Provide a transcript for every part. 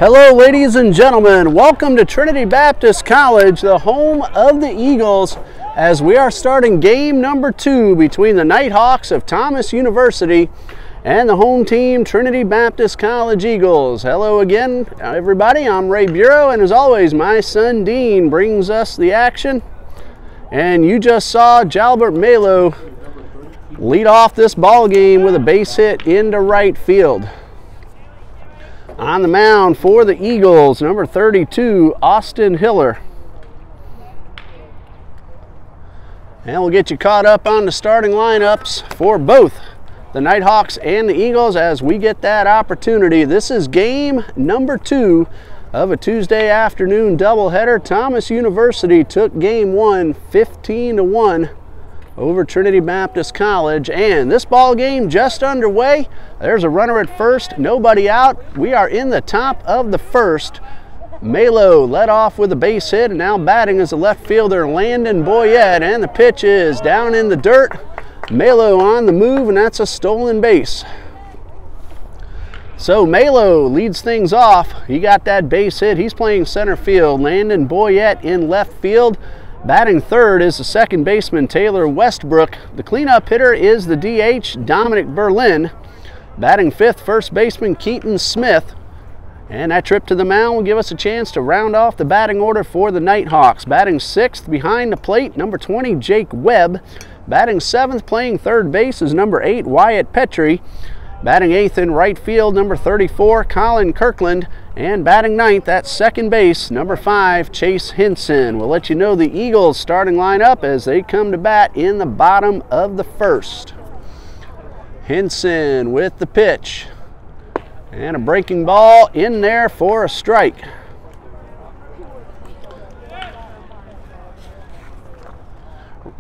Hello ladies and gentlemen, welcome to Trinity Baptist College, the home of the Eagles, as we are starting game number 2 between the Nighthawks of Thomas University and the home team Trinity Baptist College Eagles. Hello again everybody, I'm Ray Bureau, and as always my son Dean brings us the action. And you just saw Jalbert Malo lead off this ball game with a base hit into right field. On the mound for the Eagles, number 32, Austin Hiller. And we'll get you caught up on the starting lineups for both the Nighthawks and the Eagles as we get that opportunity. This is game number 2 of a Tuesday afternoon doubleheader. Thomas University took game 1 15-1 over Trinity Baptist College, and this ball game just underway. There's a runner at first, nobody out. We are in the top of the first. Malo led off with a base hit, and now batting is the left fielder Landon Boyette, and the pitch is down in the dirt. Malo on the move, and that's a stolen base. So Malo leads things off. He got that base hit. He's playing center field. Landon Boyette in left field. Batting third is the second baseman Taylor Westbrook. The cleanup hitter is the DH Dominic Berlin. Batting fifth, first baseman Keaton Smith. And that trip to the mound will give us a chance to round off the batting order for the Nighthawks. Batting sixth behind the plate, number 20 Jake Webb. Batting seventh, playing third base, is number 8 Wyatt Petrie. Batting eighth in right field, number 34 Colin Kirkland. And batting ninth at second base, number 5, Chase Hinson. We'll let you know the Eagles starting lineup as they come to bat in the bottom of the first. Hinson with the pitch. And a breaking ball in there for a strike.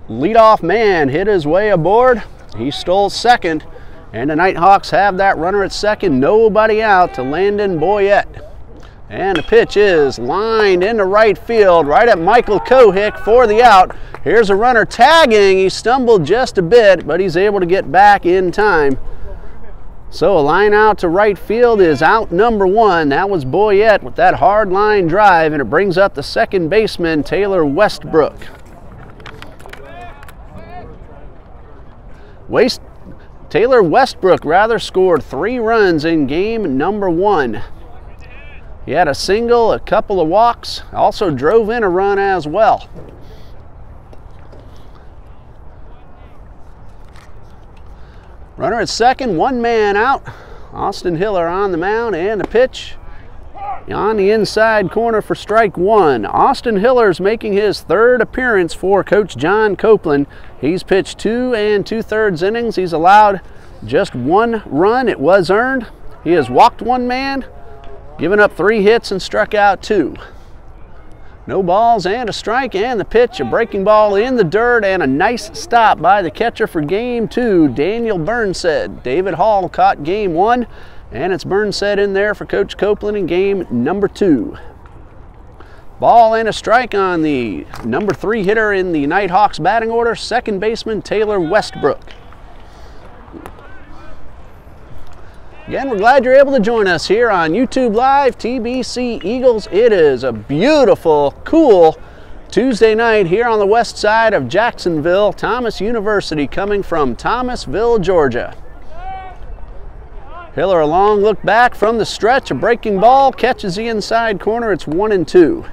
Leadoff man hit his way aboard. He stole second. And the Nighthawks have that runner at second, nobody out, to Landon Boyette. And the pitch is lined into right field, right at Michael Kohick for the out. Here's a runner tagging. He stumbled just a bit, but he's able to get back in time. So a line out to right field is out number 1. That was Boyette with that hard line drive, and it brings up the second baseman, Taylor Westbrook. Taylor Westbrook scored 3 runs in game number 1. He had a single, a couple of walks, also drove in a run as well. Runner at second, 1 man out. Austin Hiller on the mound, and the pitch on the inside corner for strike 1. Austin Hiller's making his 3rd appearance for Coach John Copeland. He's pitched 2 2/3 innings. He's allowed just 1 run. It was earned. He has walked 1 man, given up 3 hits, and struck out 2. No balls and a strike, and the pitch, a breaking ball in the dirt, and a nice stop by the catcher for game 2, Daniel Burnsett. David Hall caught game 1, and it's Burnsett in there for Coach Copeland in game number 2. Ball and a strike on the number 3 hitter in the Nighthawks batting order, second baseman Taylor Westbrook. Again, we're glad you're able to join us here on YouTube Live, TBC Eagles. It is a beautiful, cool Tuesday night here on the west side of Jacksonville. Thomas University coming from Thomasville, Georgia. Hiller a long look back from the stretch, a breaking ball, catches the inside corner, it's 1-2.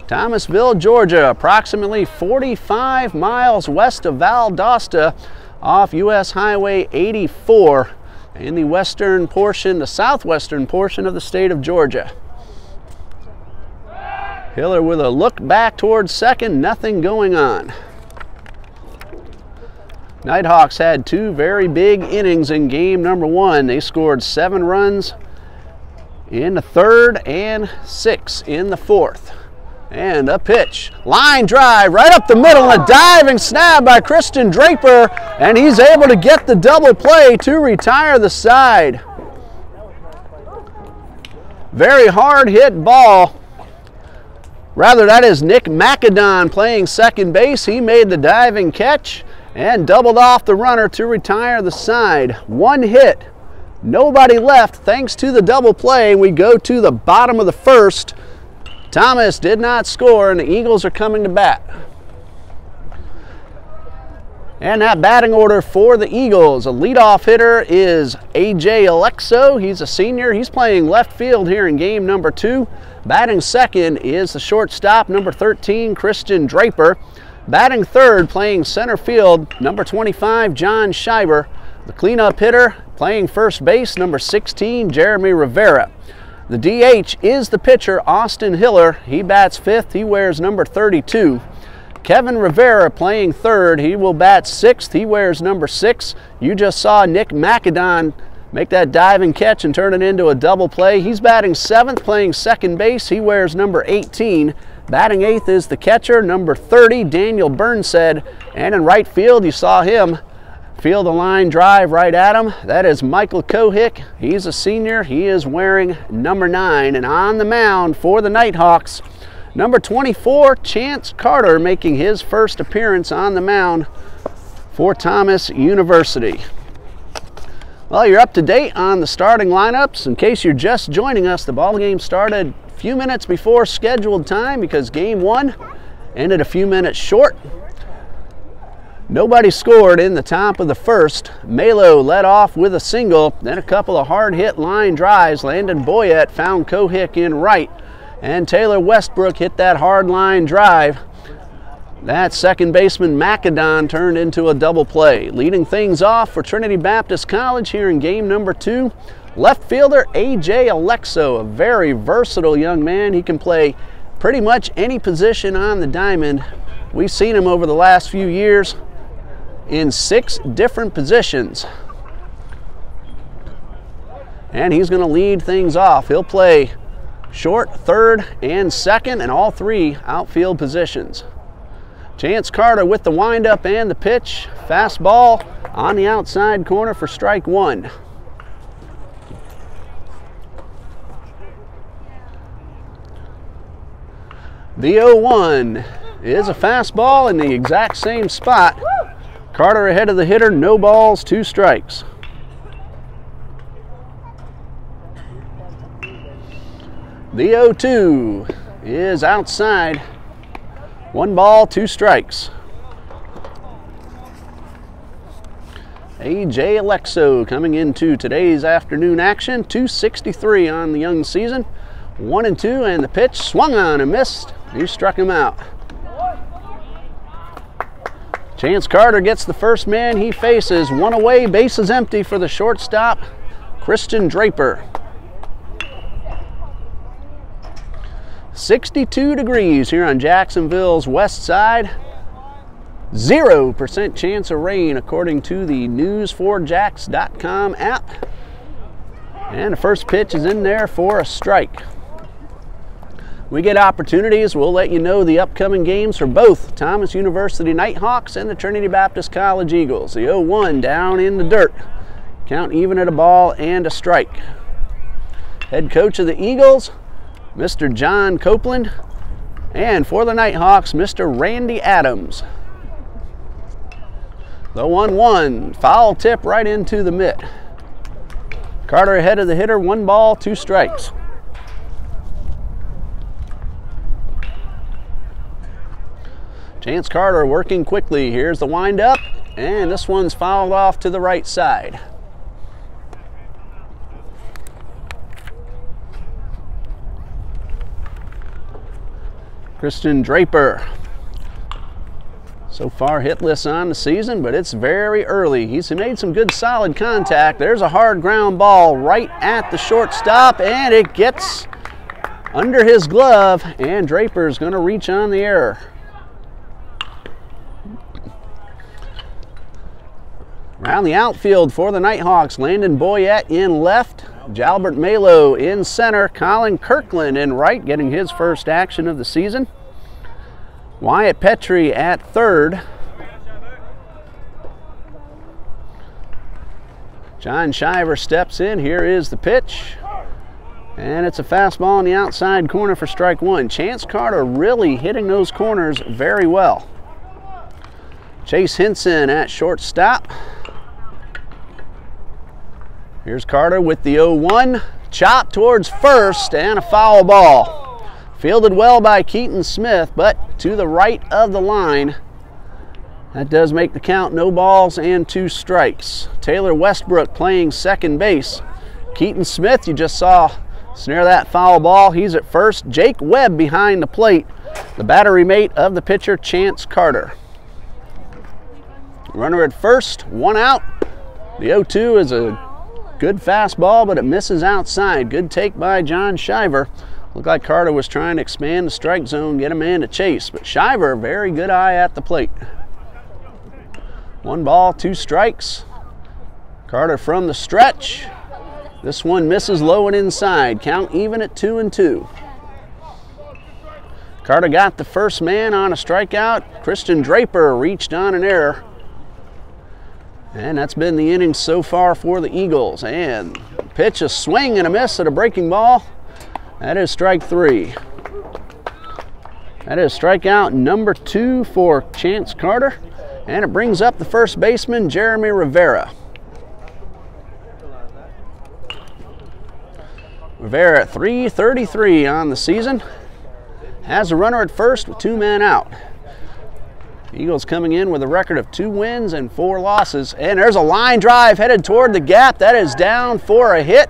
Thomasville, Georgia, approximately 45 miles west of Valdosta off U.S. Highway 84 in the western portion, the southwestern portion of the state of Georgia. Hiller with a look back towards second, nothing going on. Nighthawks had 2 very big innings in game number 1. They scored 7 runs in the 3rd and 6 in the 4th. And a pitch, line drive right up the middle, and a diving snap by Kristen Draper, and he's able to get the double play to retire the side. Very hard hit ball. Rather, that is Nick McAdon playing second base. He made the diving catch, and doubled off the runner to retire the side. One hit, nobody left thanks to the double play. We go to the bottom of the first. Thomas did not score, and the Eagles are coming to bat. And that batting order for the Eagles, a leadoff hitter is A.J. Alexo. He's a senior. He's playing left field here in game number 2. Batting second is the shortstop, number 13, Christian Draper. Batting third, playing center field, number 25, John Schreiber. The cleanup hitter, playing first base, number 16, Jeremy Rivera. The DH is the pitcher, Austin Hiller. He bats fifth. He wears number 32. Kevin Rivera playing third. He will bat sixth. He wears number 6. You just saw Nick McAdon make that diving catch and turn it into a double play. He's batting seventh, playing second base. He wears number 18. Batting eighth is the catcher, number 30, Daniel Burnside. And in right field, you saw him field a line drive right at him. That is Michael Kohik. He's a senior. He is wearing number 9. And on the mound for the Nighthawks, number 24, Chance Carter, making his first appearance on the mound for Thomas University. Well, you're up to date on the starting lineups. In case you're just joining us, the ball game started a few minutes before scheduled time because game 1 ended a few minutes short. Nobody scored in the top of the first. Malo led off with a single, then a couple of hard-hit line drives. Landon Boyette found Kohik in right, and Taylor Westbrook hit that hard line drive. That second baseman Macadon turned into a double play. Leading things off for Trinity Baptist College here in game number 2, left fielder A.J. Alexo, a very versatile young man. He can play pretty much any position on the diamond. We've seen him over the last few years in 6 different positions. And he's going to lead things off. He'll play short, third, and second, and all 3 outfield positions. Chance Carter with the windup and the pitch. Fastball on the outside corner for strike 1. The 0-1 is a fastball in the exact same spot. Carter ahead of the hitter, no balls, 2 strikes. The 0-2 is outside. 1 ball, 2 strikes. A.J. Alexo coming into today's afternoon action. 263 on the young season. 1-2, and the pitch swung on and missed. He struck him out. Chance Carter gets the first man he faces. 1 away, bases empty for the shortstop, Christian Draper. 62 degrees here on Jacksonville's west side. 0% chance of rain according to the news4jax.com app. And the first pitch is in there for a strike. We get opportunities, we'll let you know the upcoming games for both Thomas University Nighthawks and the Trinity Baptist College Eagles. The 0-1 down in the dirt. Count even at a ball and a strike. Head coach of the Eagles, Mr. John Copeland, and for the Nighthawks, Mr. Randy Adams. The 1-1, foul tip right into the mitt. Carter ahead of the hitter, 1 ball, 2 strikes. Chance Carter working quickly. Here's the windup, and this one's fouled off to the right side. Christian Draper, so far hitless on the season, but it's very early. He's made some good solid contact. There's a hard ground ball right at the shortstop, and it gets under his glove, and Draper's going to reach on the error. Around the outfield for the Nighthawks, Landon Boyette in left, Jalbert Malo in center, Colin Kirkland in right, getting his first action of the season. Wyatt Petrie at third. John Shiver steps in. Here is the pitch. And it's a fastball on the outside corner for strike 1. Chance Carter really hitting those corners very well. Chase Henson at shortstop. Here's Carter with the 0-1. Chop towards first and a foul ball. Fielded well by Keaton Smith, but to the right of the line. That does make the count no balls and 2 strikes. Taylor Westbrook playing second base. Keaton Smith, you just saw snare that foul ball. He's at first. Jake Webb behind the plate, the battery mate of the pitcher, Chance Carter. Runner at first, 1 out. The 0-2 is a good fastball, but it misses outside. Good take by John Shiver. Looked like Carter was trying to expand the strike zone, get a man to chase, but Shiver, very good eye at the plate. 1 ball, 2 strikes. Carter from the stretch. This one misses low and inside. Count even at 2-2. Carter got the first man on a strikeout. Christian Draper reached on an error. And that's been the inning so far for the Eagles. And pitch, a swing and a miss at a breaking ball. That is strike 3. That is strikeout number 2 for Chance Carter. And it brings up the first baseman, Jeremy Rivera. Rivera at .333 on the season. Has a runner at first with 2 men out. Eagles coming in with a record of 2 wins and 4 losses. And there's a line drive headed toward the gap. That is down for a hit.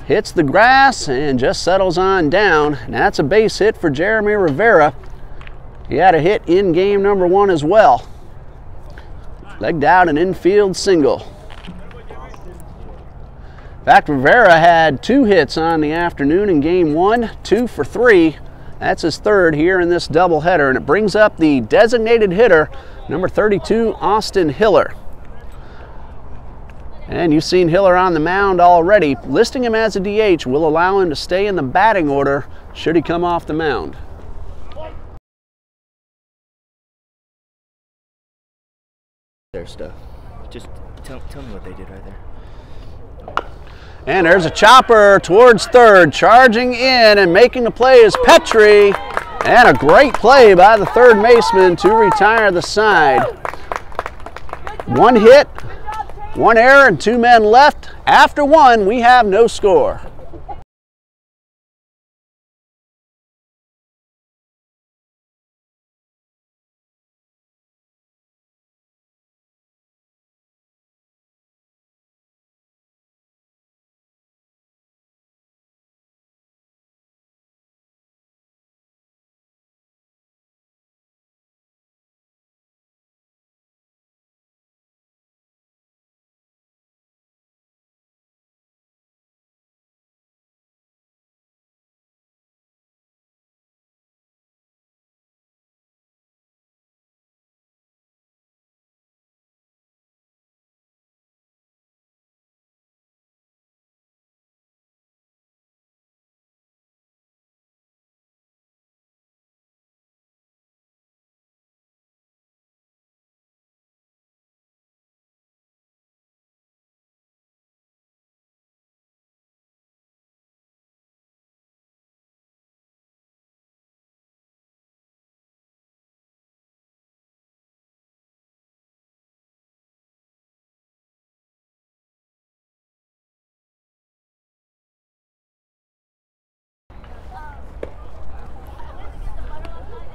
Hits the grass and just settles on down. And that's a base hit for Jeremy Rivera. He had a hit in game number 1 as well. Legged out an infield single. In fact, Rivera had 2 hits on the afternoon in game 1, 2 for 3. That's his 3rd here in this doubleheader, and it brings up the designated hitter, number 32, Austin Hiller. And you've seen Hiller on the mound already. Listing him as a DH will allow him to stay in the batting order should he come off the mound. Their stuff. Just tell me what they did right there. And there's a chopper towards third. Charging in and making the play is Petrie. And a great play by the third baseman to retire the side. 1 hit, 1 error, and 2 men left. After 1, we have no score.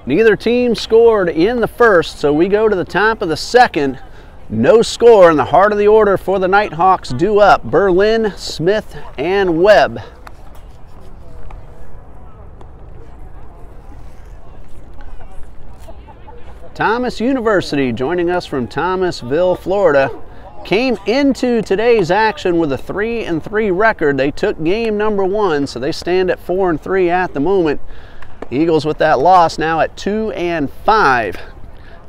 Neither team scored in the first, so we go to the top of the second. No score in the heart of the order for the Nighthawks due up. Berlin, Smith, and Webb. Thomas University joining us from Thomasville, Florida. Came into today's action with a 3-3 record. They took game number 1, so they stand at 4-3 at the moment. Eagles with that loss now at 2-5. If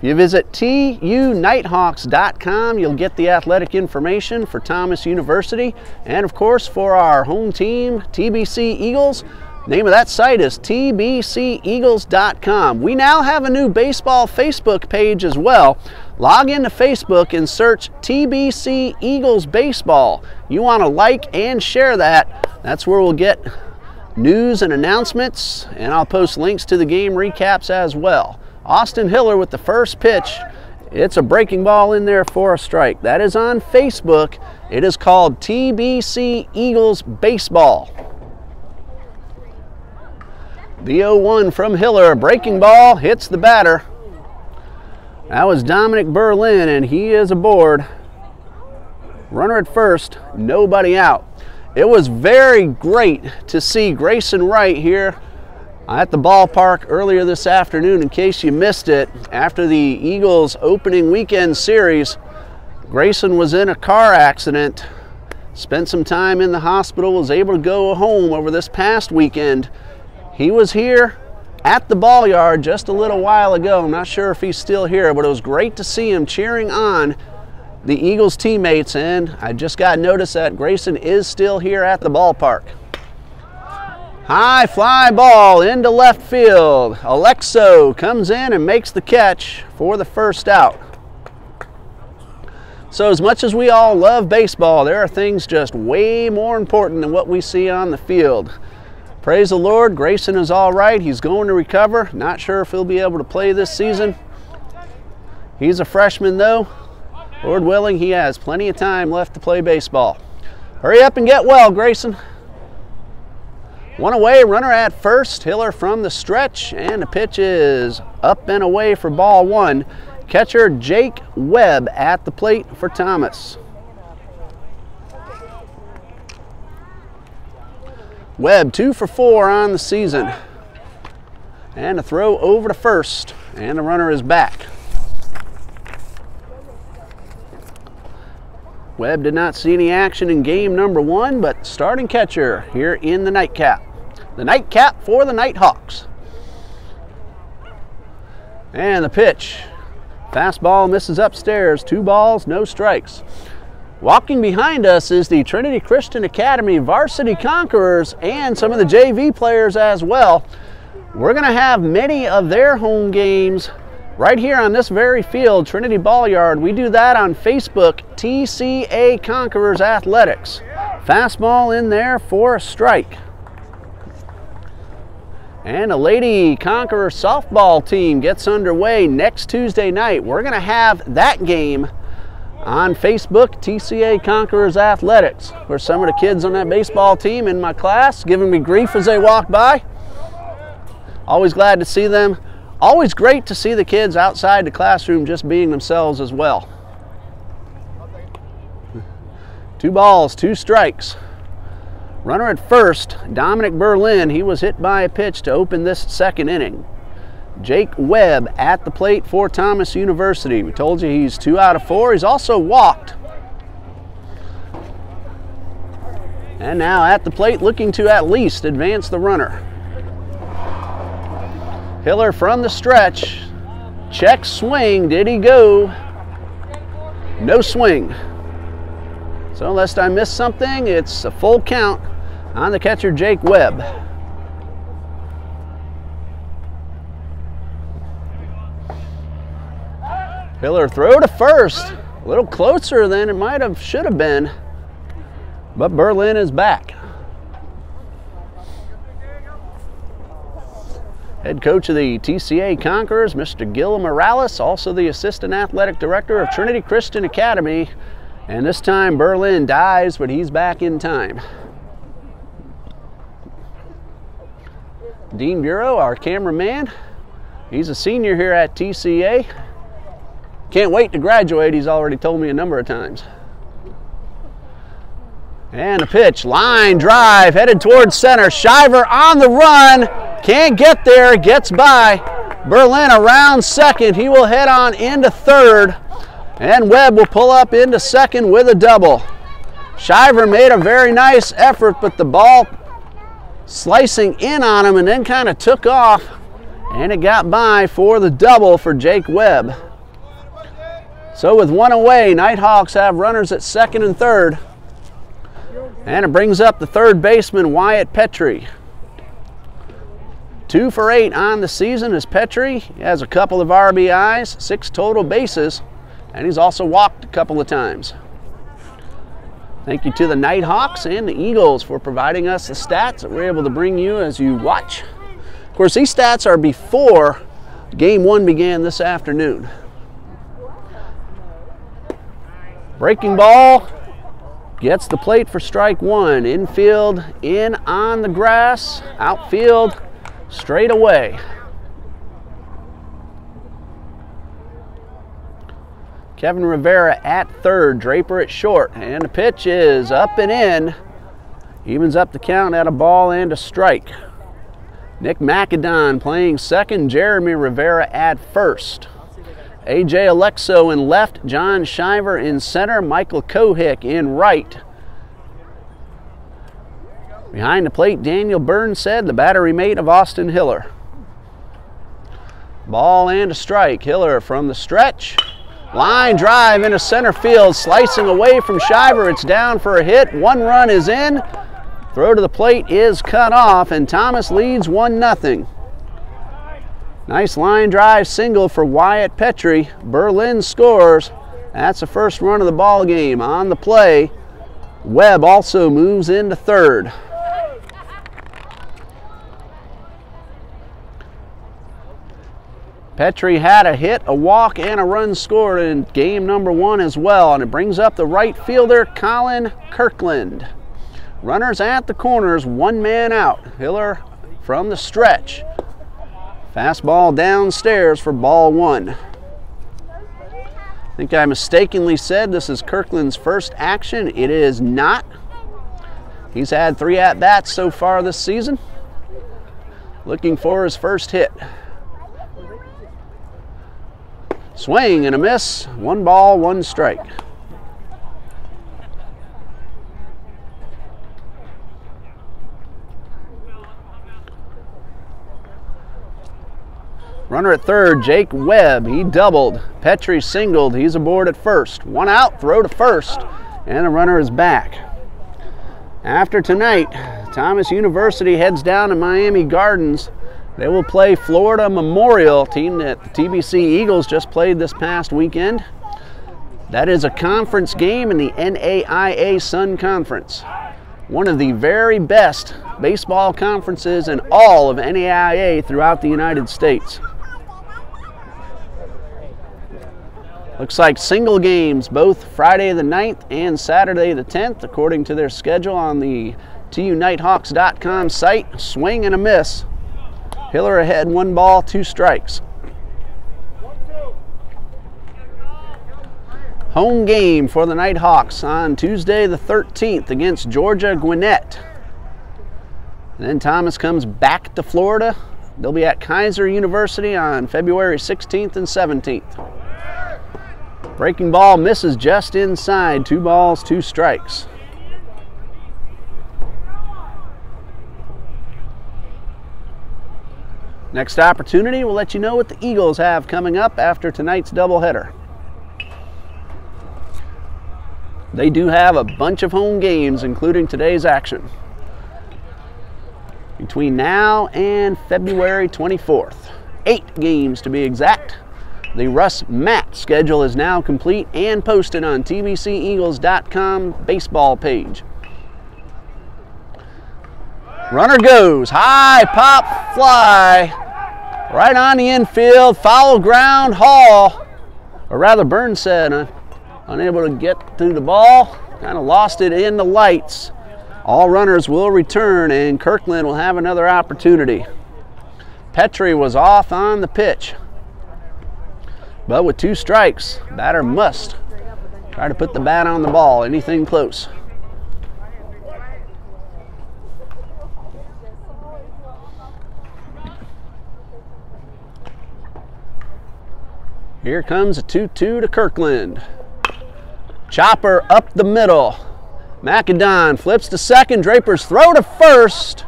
you visit TUNighthawks.com, you'll get the athletic information for Thomas University. And of course, for our home team, TBC Eagles, name of that site is TBCEagles.com. We now have a new baseball Facebook page as well. Log into Facebook and search TBC Eagles Baseball. You want to like and share that. That's where we'll get news and announcements, and I'll post links to the game recaps as well. Austin Hiller with the first pitch It's a breaking ball in there for a strike. That is on Facebook. It is called TBC Eagles Baseball. The 0-1 from Hiller. Breaking ball hits the batter. That was Dominic Berlin, and he is aboard. Runner at first, nobody out. It was very great to see Grayson Wright here at the ballpark earlier this afternoon. In case you missed it, after the Eagles opening weekend series, Grayson was in a car accident, spent some time in the hospital, was able to go home over this past weekend. He was here at the ball yard just a little while ago. I'm not sure if he's still here, but it was great to see him cheering on the Eagles teammates, and I just got notice that Grayson is still here at the ballpark. High fly ball into left field. Alexo comes in and makes the catch for the first out. So as much as we all love baseball, there are things just way more important than what we see on the field. Praise the Lord, Grayson is all right. He's going to recover. Not sure if he'll be able to play this season. He's a freshman though. Lord willing, he has plenty of time left to play baseball. Hurry up and get well, Grayson. One away, runner at first. Hiller from the stretch, and the pitch is up and away for ball one. Catcher Jake Webb at the plate for Thomas. Webb 2 for 4 on the season. And a throw over to first, and the runner is back. Webb did not see any action in game number 1, but starting catcher here in the nightcap. The nightcap for the Nighthawks. And the pitch. Fastball misses upstairs. 2 balls, no strikes. Walking behind us is the Trinity Christian Academy varsity Conquerors and some of the JV players as well. We're going to have many of their home games right here on this very field, Trinity Ball Yard. We do that on Facebook, TCA Conquerors Athletics. Fastball in there for a strike. And a Lady Conqueror softball team gets underway next Tuesday night. We're going to have that game on Facebook, TCA Conquerors Athletics, where some of the kids on that baseball team in my class giving me grief as they walk by. Always glad to see them. Always great to see the kids outside the classroom just being themselves as well. 2 balls, 2 strikes. Runner at first, Dominic Berlin. He was hit by a pitch to open this second inning. Jake Webb at the plate for Thomas University. We told you he's 2 out of 4. He's also walked. And now at the plate looking to at least advance the runner. Hiller from the stretch. Check swing. Did he go? No swing. So unless I missed something, it's a full count on the catcher Jake Webb. Hiller throw to first. A little closer than it should have been. But Berlin is back. Head coach of the TCA Conquerors, Mr. Gil Morales, also the assistant athletic director of Trinity Christian Academy. And this time Berlin dies, but he's back in time. Dean Bureau, our cameraman, he's a senior here at TCA. Can't wait to graduate, he's already told me a number of times. And a pitch, line drive, headed towards center. Shiver on the run, can't get there, gets by. Berlin around second, he will head on into third. And Webb will pull up into second with a double. Shiver made a very nice effort, but the ball slicing in on him and then kind of took off. And it got by for the double for Jake Webb. So with 1 away, Nighthawks have runners at second and third. And it brings up the third baseman, Wyatt Petrie. 2 for 8 on the season as Petrie. He has a couple of RBIs, 6 total bases, and he's also walked a couple of times. Thank you to the Nighthawks and the Eagles for providing us the stats that we're able to bring you as you watch. Of course, these stats are before Game 1 began this afternoon. Breaking ball gets the plate for strike one. Infield, in on the grass. Outfield, straight away. Kevin Rivera at third, Draper at short, and the pitch is up and in. Evens up the count at a ball and a strike. Nick McAdon playing second, Jeremy Rivera at first. A.J. Alexo in left, John Shiver in center, Michael Kohick in right. Behind the plate, Daniel Burnside, the battery mate of Austin Hiller. Ball and a strike. Hiller from the stretch. Line drive into center field, slicing away from Shiver. It's down for a hit. One run is in. Throw to the plate is cut off, and Thomas leads 1-0. Nice line drive single for Wyatt Petrie. Berlin scores. That's the first run of the ball game. On the play, Webb also moves into third. Petrie had a hit, a walk, and a run scored in game number 1 as well, and it brings up the right fielder, Colin Kirkland. Runners at the corners, one man out. Hiller from the stretch. Fastball downstairs for ball 1. I think I mistakenly said this is Kirkland's first action. It is not. He's had 3 at-bats so far this season. Looking for his first hit. Swing and a miss. 1 ball, 1 strike. Runner at third, Jake Webb. He doubled. Petrie singled. He's aboard at first. 1 out, throw to first, and the runner is back. After tonight, Thomas University heads down to Miami Gardens. They will play Florida Memorial, team that the TBC Eagles just played this past weekend. That is a conference game in the NAIA Sun Conference. One of the very best baseball conferences in all of NAIA throughout the United States. Looks like single games both Friday the 9th and Saturday the 10th, according to their schedule on the TUNighthawks.com site. Swing and a miss. Hiller ahead, 1 ball, 2 strikes. Home game for the Nighthawks on Tuesday the 13th against Georgia Gwinnett. And then Thomas comes back to Florida. They'll be at Kaiser University on February 16th and 17th. Breaking ball misses just inside. 2 balls, 2 strikes. Next opportunity, we'll let you know what the Eagles have coming up after tonight's doubleheader. They do have a bunch of home games, including today's action. Between now and February 24th. 8 games to be exact. The Russ Matt schedule is now complete and posted on TBCEagles.com baseball page. Runner goes, high pop fly, right on the infield, foul ground, Hall, or rather Burnside, unable to get to the ball, kind of lost it in the lights. All runners will return and Kirkland will have another opportunity. Petrie was off on the pitch, but with 2 strikes, batter must try to put the bat on the ball, anything close. Here comes a 2-2 to Kirkland. Chopper up the middle. McAdon flips to second. Draper's throw to first.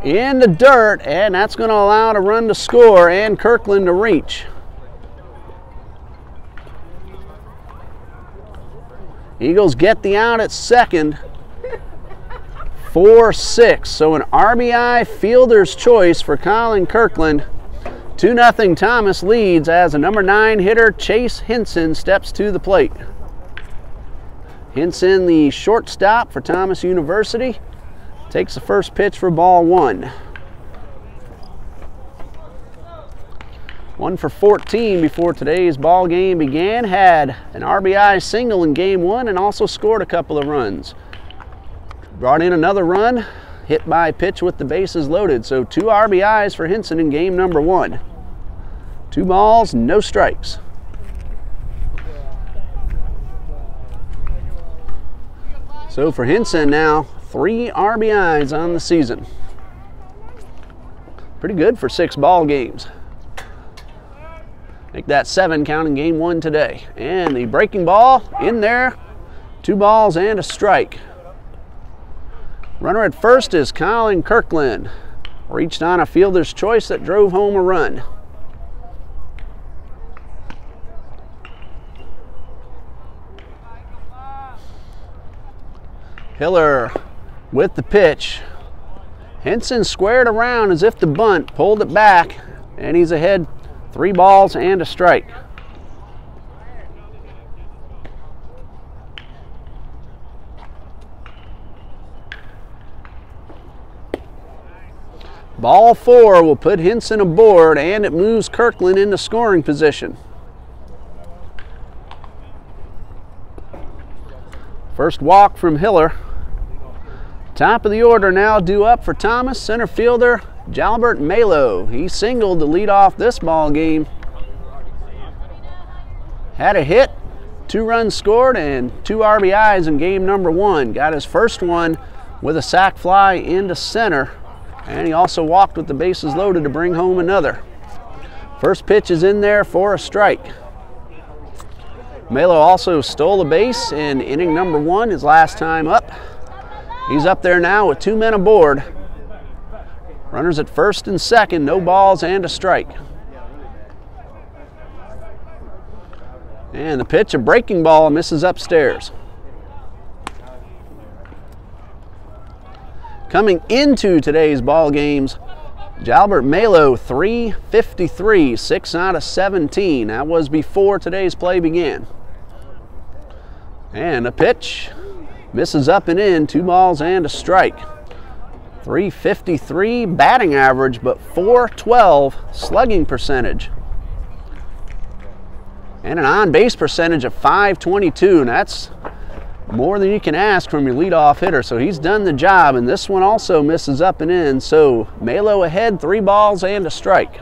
In the dirt, and that's going to allow a run to score and Kirkland to reach. Eagles get the out at second. 4-6. So an RBI fielder's choice for Colin Kirkland. 2-0 Thomas leads as a number 9 hitter, Chase Hinson, steps to the plate. Hinson, the shortstop for Thomas University, takes the first pitch for ball 1. 1 for 14 before today's ball game began. Had an RBI single in game 1 and also scored a couple of runs. Brought in another run, hit by pitch with the bases loaded. So 2 RBIs for Hinson in game number 1. 2 balls, no strikes. So for Hinson now, 3 RBIs on the season. Pretty good for 6 ball games. Make that 7 counting game 1 today. And the breaking ball in there. 2 balls and a strike. Runner at first is Colin Kirkland. Reached on a fielder's choice that drove home a run. Hiller with the pitch. Hinson squared around as if to bunt, pulled it back, and he's ahead 3 balls and a strike. Ball 4 will put Hinson aboard, and it moves Kirkland into scoring position. First walk from Hiller. Top of the order now due up for Thomas, center fielder Jalbert Malo. He singled to lead off this ball game. Had a hit, 2 runs scored, and 2 RBIs in game number 1. Got his first one with a sac fly into center, and he also walked with the bases loaded to bring home another. First pitch is in there for a strike. Malo also stole a base in inning number 1, his last time up. He's up there now with 2 men aboard. Runners at first and second, no balls and a strike. And the pitch, a breaking ball, misses upstairs. Coming into today's ball games, Jalbert Malo, 353, 6 out of 17. That was before today's play began. And a pitch, misses up and in, 2 balls and a strike. 353 batting average, but 412 slugging percentage. And an on-base percentage of 522, and that's more than you can ask from your leadoff hitter. So he's done the job, and this one also misses up and in. So Malo ahead, 3 balls and a strike.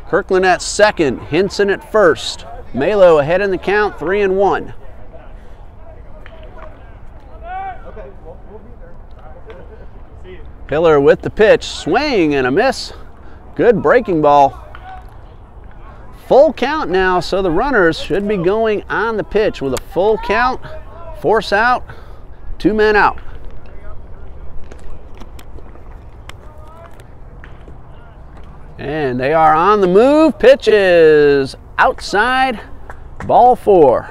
Kirkland at second, Hinson at first. Malo ahead in the count, 3-1. Hiller with the pitch, swing and a miss. Good breaking ball. Full count now, so the runners should be going on the pitch with a full count. Force out, 2 men out. And they are on the move. Pitch is outside, ball 4.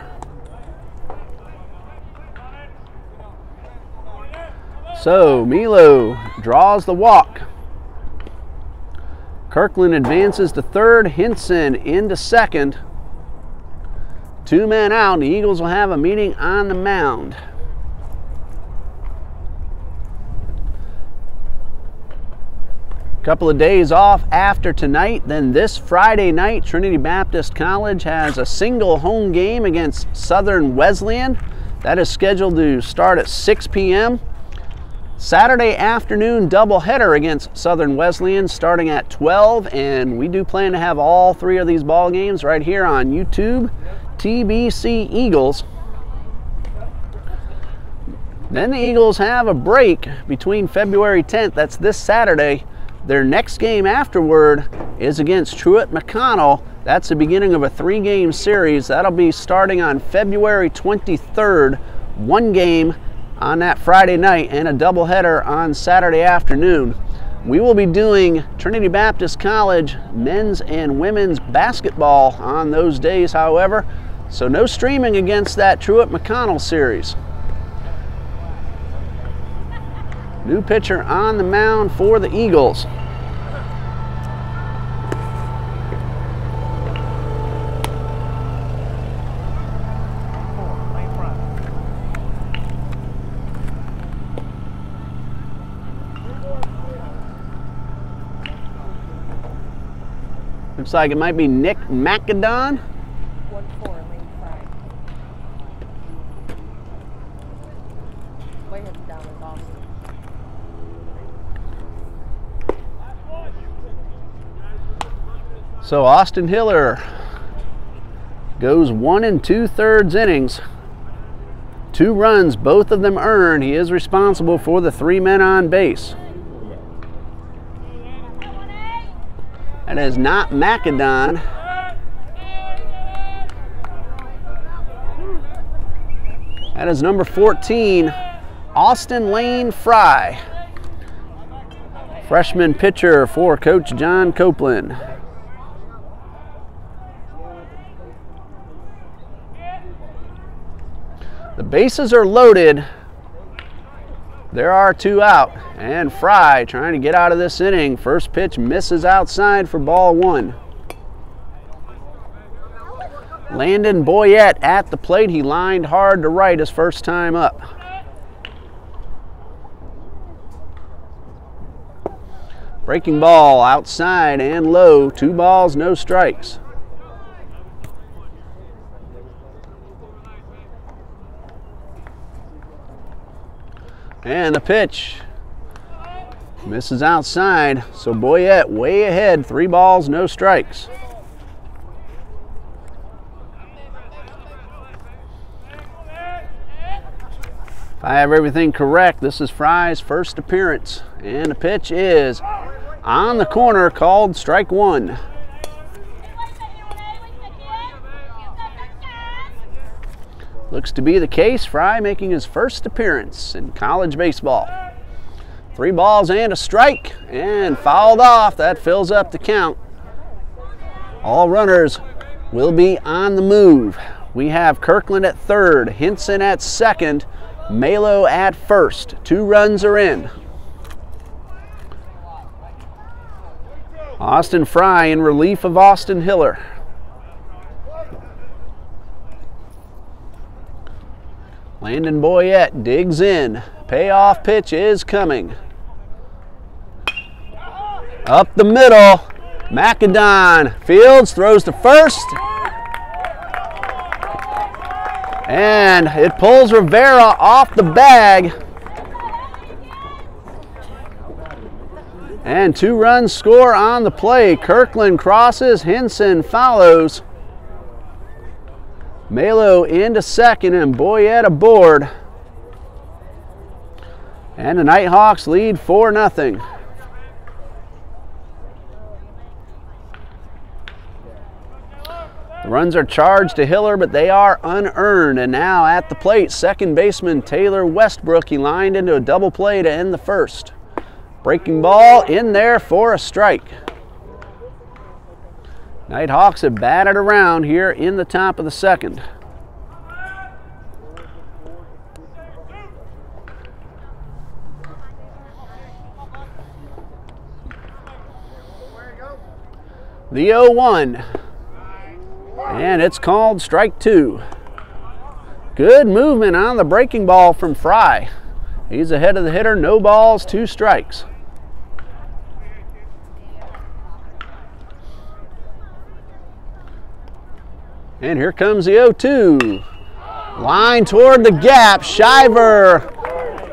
So Malo draws the walk. Kirkland advances to third, Hinson into second. 2 men out. The Eagles will have a meeting on the mound. Couple of days off after tonight. Then this Friday night, Trinity Baptist College has a single home game against Southern Wesleyan. That is scheduled to start at 6 p.m. Saturday afternoon doubleheader against Southern Wesleyan starting at 12, and we do plan to have all 3 of these ball games right here on YouTube, TBC Eagles. Then the Eagles have a break between February 10th, that's this Saturday. Their next game afterward is against Truett McConnell. That's the beginning of a 3-game series. That'll be starting on February 23rd, 1 game on that Friday night and a doubleheader on Saturday afternoon. We will be doing Trinity Baptist College men's and women's basketball on those days, however, so no streaming against that Truett McConnell series. New pitcher on the mound for the Eagles. Looks like it might be Nick Macadon. 1-4, lane 5. Way heads down with Austin. So Austin Hiller goes 1 2/3 innings. 2 runs, both of them earned. He is responsible for the 3 men on base. That is not Macadon. That is number 14, Austin Lane Fry. Freshman pitcher for Coach John Copeland. The bases are loaded. There are 2 out, and Fry trying to get out of this inning. First pitch misses outside for ball 1. Landon Boyette at the plate. He lined hard to right his first time up. Breaking ball outside and low. 2 balls, no strikes. And the pitch misses outside, so Boyette way ahead, 3 balls, no strikes. If I have everything correct, this is Fry's first appearance, and the pitch is on the corner, called strike 1. Looks to be the case. Fry making his first appearance in college baseball. 3 balls and a strike, and fouled off. That fills up the count. All runners will be on the move. We have Kirkland at third, Hinson at second, Malo at first. 2 runs are in. Austin Fry in relief of Austin Hiller. Landon Boyette digs in. Payoff pitch is coming. Up the middle. Macadon fields, throws to first. And it pulls Rivera off the bag. And 2 runs score on the play. Kirkland crosses, Hinson follows. Malo into second and Boyette aboard. And the Nighthawks lead 4-0. The runs are charged to Hiller, but they are unearned. And now at the plate, second baseman Taylor Westbrook. He lined into a double play to end the first. Breaking ball in there for a strike. Nighthawks have batted around here in the top of the second. The 0-1. And it's called strike 2. Good movement on the breaking ball from Fry. He's ahead of the hitter, no balls, 2 strikes. And here comes the 0-2. Line toward the gap. Shiver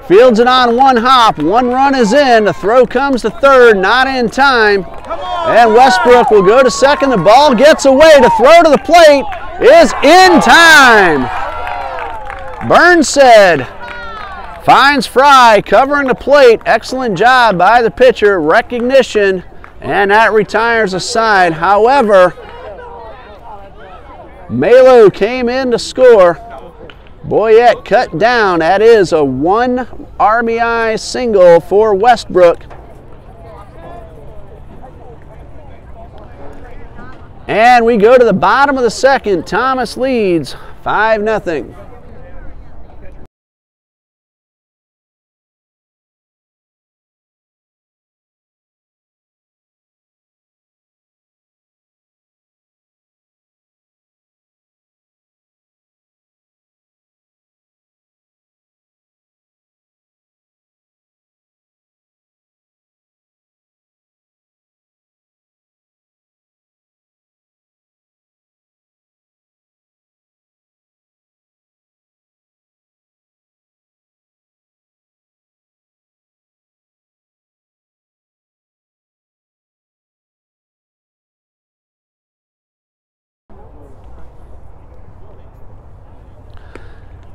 fields it on 1 hop. 1 run is in. The throw comes to third, not in time. And Westbrook will go to second. The ball gets away. To throw to the plate is in time. Burnside finds Fry covering the plate. Excellent job by the pitcher. Recognition, and that retires a side. However, Malo came in to score. Boyette cut down. That is a 1 RBI single for Westbrook. And we go to the bottom of the second. Thomas leads 5-0.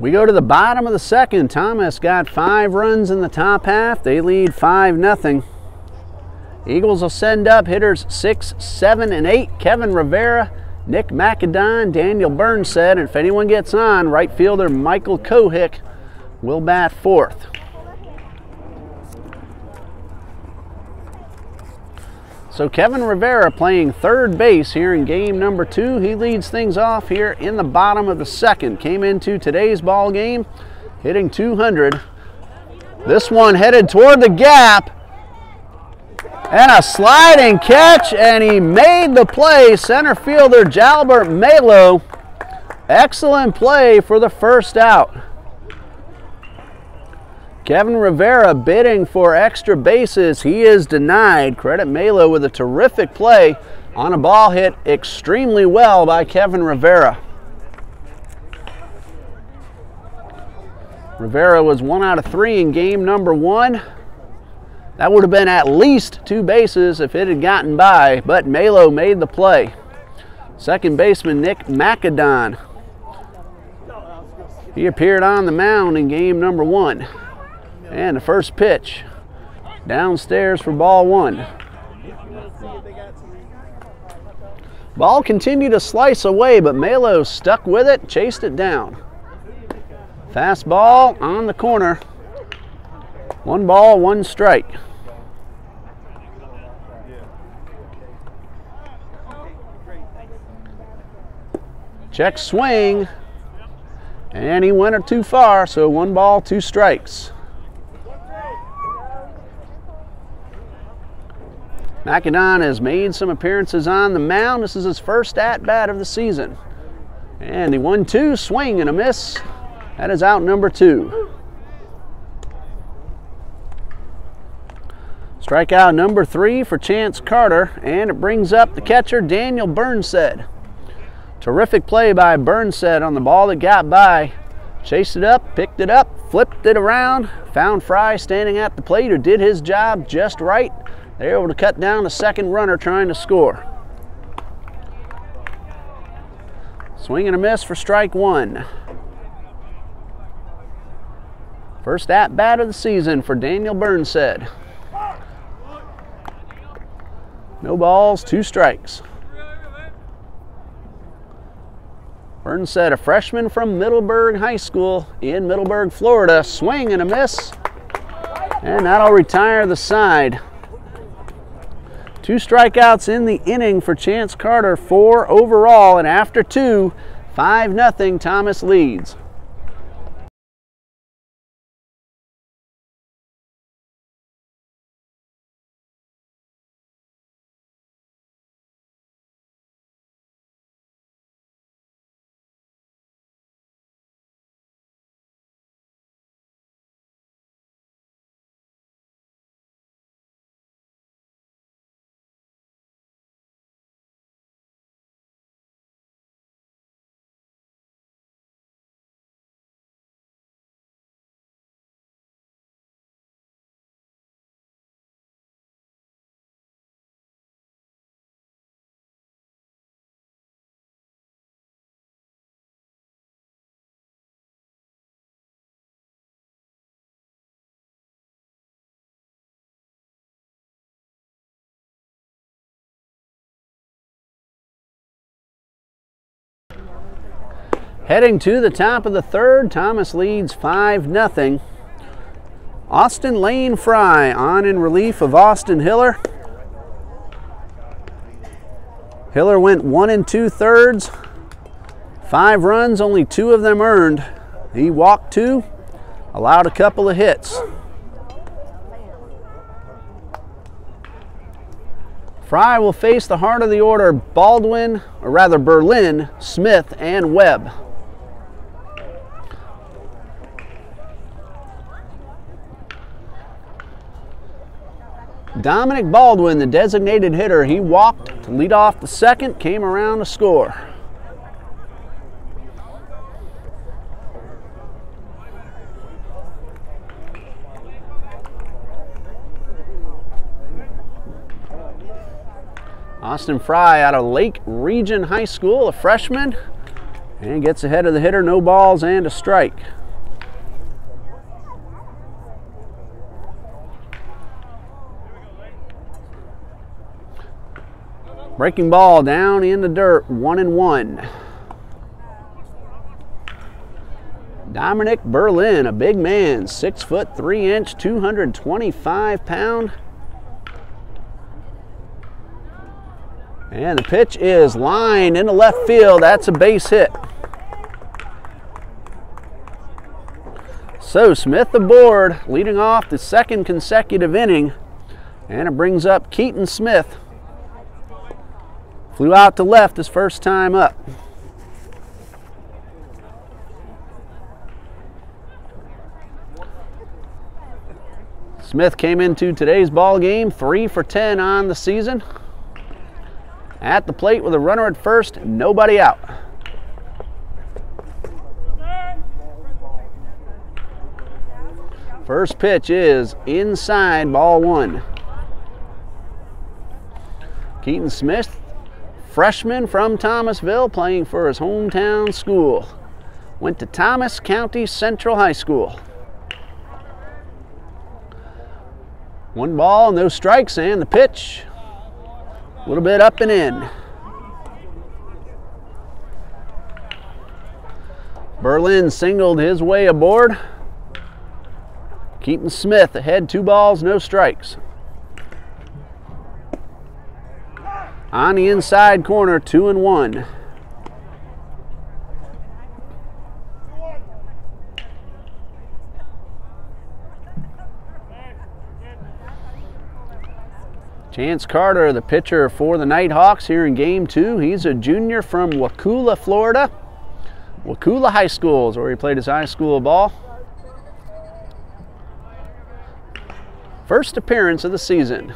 We go to the bottom of the second. Thomas got 5 runs in the top half. They lead 5-0. Eagles will send up hitters 6, 7, and 8. Kevin Rivera, Nick McAdon, Daniel Burnstead, and if anyone gets on, right fielder Michael Kohick will bat 4th. So Kevin Rivera playing third base here in game number 2. He leads things off here in the bottom of the second. Came into today's ball game hitting 200. This one headed toward the gap. And a sliding catch, and he made the play. Center fielder Jalbert Malo. Excellent play for the first out. Kevin Rivera bidding for extra bases. He is denied. Credit Malo with a terrific play on a ball hit extremely well by Kevin Rivera. Rivera was 1 out of 3 in game number 1. That would have been at least 2 bases if it had gotten by, but Malo made the play. Second baseman Nick McAdon. He appeared on the mound in game number 1. And the first pitch downstairs for ball 1. Ball continued to slice away, but Malo stuck with it, chased it down. Fastball on the corner. 1 ball, 1 strike. Check swing. And he went too far, so 1 ball, 2 strikes. McAdon has made some appearances on the mound. This is his first at-bat of the season. And the 1-2 swing and a miss. That is out number 2. Strikeout number 3 for Chance Carter, and it brings up the catcher Daniel Burnstead. Terrific play by Burnstead on the ball that got by. Chased it up, picked it up, flipped it around, found Fry standing at the plate who did his job just right. They were able to cut down the second runner trying to score. Swing and a miss for strike 1. First at-bat of the season for Daniel Burnstead. No balls, 2 strikes. Burnstead, a freshman from Middleburg High School in Middleburg, Florida. Swing and a miss. And that'll retire the side. 2 strikeouts in the inning for Chance Carter, 4 overall, and after 2, 5-0, Thomas leads. Heading to the top of the third, Thomas leads 5-0. Austin Lane Fry on in relief of Austin Hiller. Hiller went 1 2/3, 5 runs, only 2 of them earned. He walked 2, allowed a couple of hits. Fry will face the heart of the order, Baldwin, or rather Berlin, Smith, and Webb. Dominic Baldwin, the designated hitter, he walked to lead off the second, came around to score. Austin Fry out of Lake Region High School, a freshman. And gets ahead of the hitter, no balls and a strike. Breaking ball down in the dirt, 1-1. Dominic Berlin, a big man, 6 foot 3 inch, 225 pound. And the pitch is lined into left field. That's a base hit. So Smith aboard, leading off the second consecutive inning. And it brings up Keaton Smith. Flew out to left his first time up. Smith came into today's ball game 3 for 10 on the season. At the plate with a runner at first, nobody out. First pitch is inside, ball 1. Keaton Smith, freshman from Thomasville, playing for his hometown school. Went to Thomas County Central High School. 1 ball, no strikes, and the pitch. A little bit up and in. Berlin singled his way aboard. Keaton Smith ahead, 2 balls, no strikes. On the inside corner, 2-1. Chance Carter, the pitcher for the Nighthawks here in Game 2. He's a junior from Wakulla, Florida. Wakulla High School is where he played his high school ball. First appearance of the season.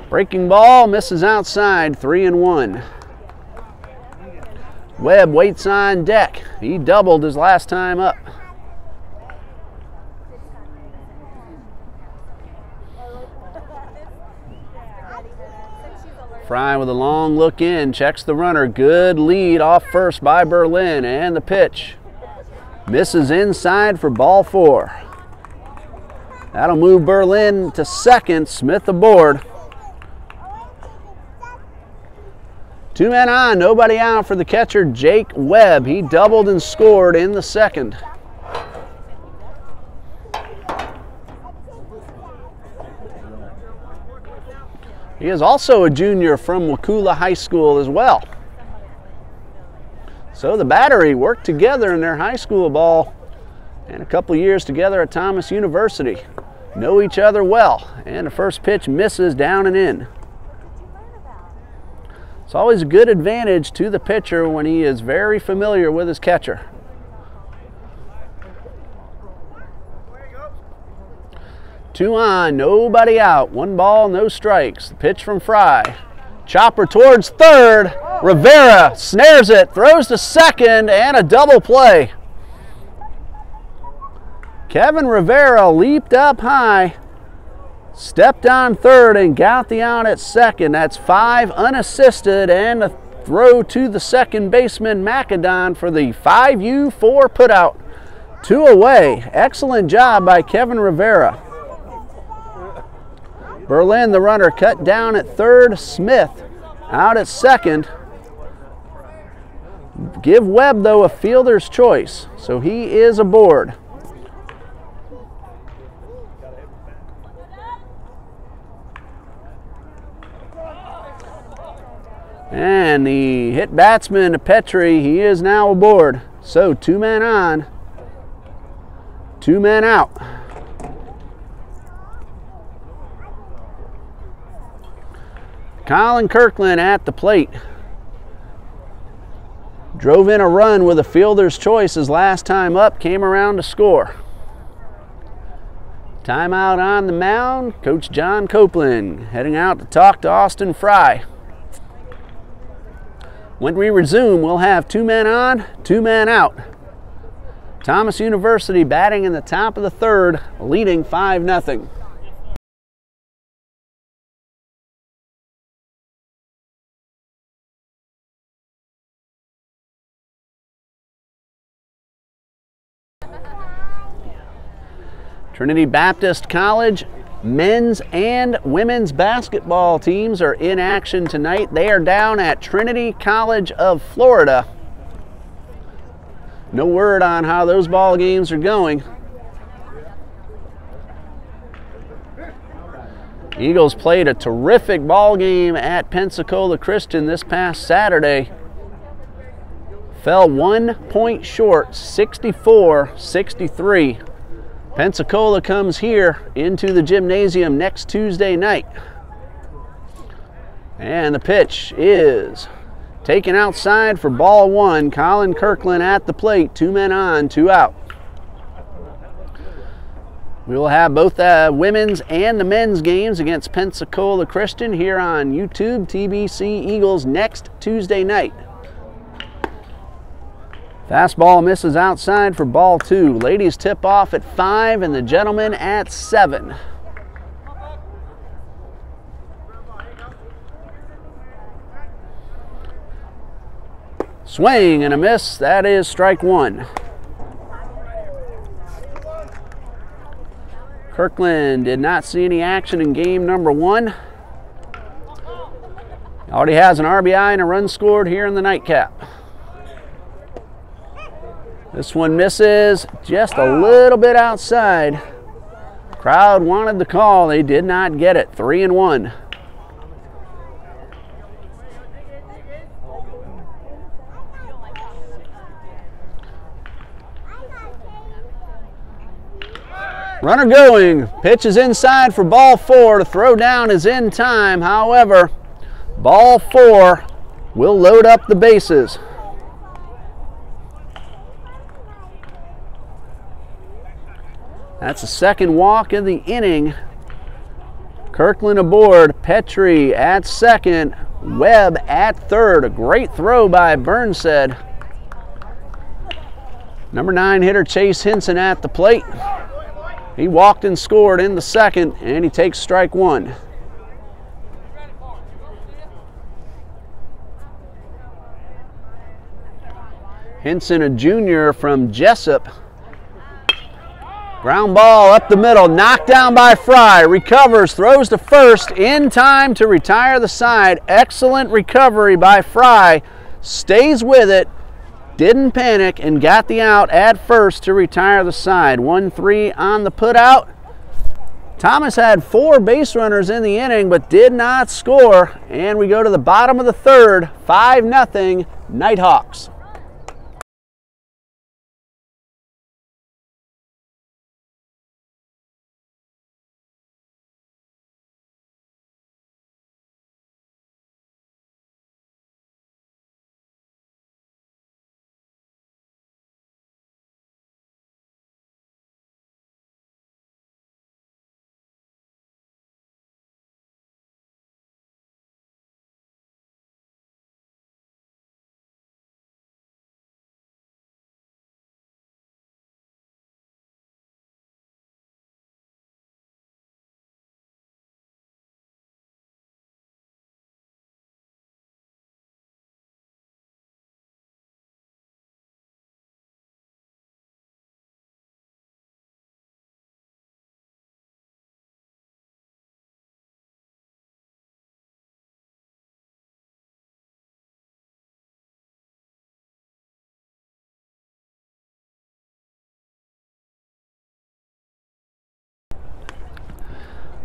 Breaking ball, misses outside, 3-1. Webb waits on deck. He doubled his last time up. Fry with a long look in, checks the runner. Good lead off first by Berlin, and the pitch misses inside for ball 4. That'll move Berlin to second. Smith aboard. 2 men on, nobody out for the catcher, Jake Webb. He doubled and scored in the second. He is also a junior from Wakulla High School as well. So the battery worked together in their high school ball and a couple years together at Thomas University. Know each other well, and the first pitch misses down and in. It's always a good advantage to the pitcher when he is very familiar with his catcher. Two on, nobody out. 1 ball, no strikes. The pitch from Fry. Chopper towards third. Rivera snares it, throws to second, and a double play. Kevin Rivera leaped up high, stepped on third, and got the out at second. That's 5 unassisted, and a throw to the second baseman, Macadon, for the 5U4 putout. 2 away. Excellent job by Kevin Rivera. Berlin, the runner, cut down at third. Smith out at second. Give Webb, though, a fielder's choice, so he is aboard. And the hit batsman, Petrie, he is now aboard. So 2 men on, 2 men out. Colin Kirkland at the plate. Drove in a run with a fielder's choice his last time up, came around to score. Timeout on the mound, Coach John Copeland heading out to talk to Austin Fry. When we resume, we'll have 2 men on, 2 men out. Thomas University batting in the top of the third, leading 5-0. Trinity Baptist College men's and women's basketball teams are in action tonight. They are down at Trinity College of Florida. No word on how those ball games are going. Eagles played a terrific ball game at Pensacola Christian this past Saturday. Fell 1 point short, 64-63. Pensacola comes here into the gymnasium next Tuesday night. And the pitch is taken outside for ball one. Colin Kirkland at the plate. 2 men on, 2 out. We will have both the women's and the men's games against Pensacola Christian here on YouTube, TBC Eagles, next Tuesday night. Fastball misses outside for ball 2. Ladies tip off at 5 and the gentlemen at 7. Swing and a miss. That is strike 1. Kirkland did not see any action in game number 1. Already has an RBI and a run scored here in the nightcap. This one misses just a little bit outside. Crowd wanted the call. They did not get it. 3-1. Runner going. Pitch is inside for ball 4. To throw down is in time. However, ball 4 will load up the bases. That's the second walk of the inning. Kirkland aboard, Petrie at second, Webb at third. A great throw by Burnsted. Number 9 hitter Chase Hinson at the plate. He walked and scored in the second, and he takes strike 1. Hinson, a junior from Jessup. Ground ball up the middle, knocked down by Fry, recovers, throws to first in time to retire the side. Excellent recovery by Fry, stays with it, didn't panic, and got the out at first to retire the side. 1-3 on the putout. Thomas had 4 base runners in the inning but did not score, and we go to the bottom of the third, 5-0 Nighthawks.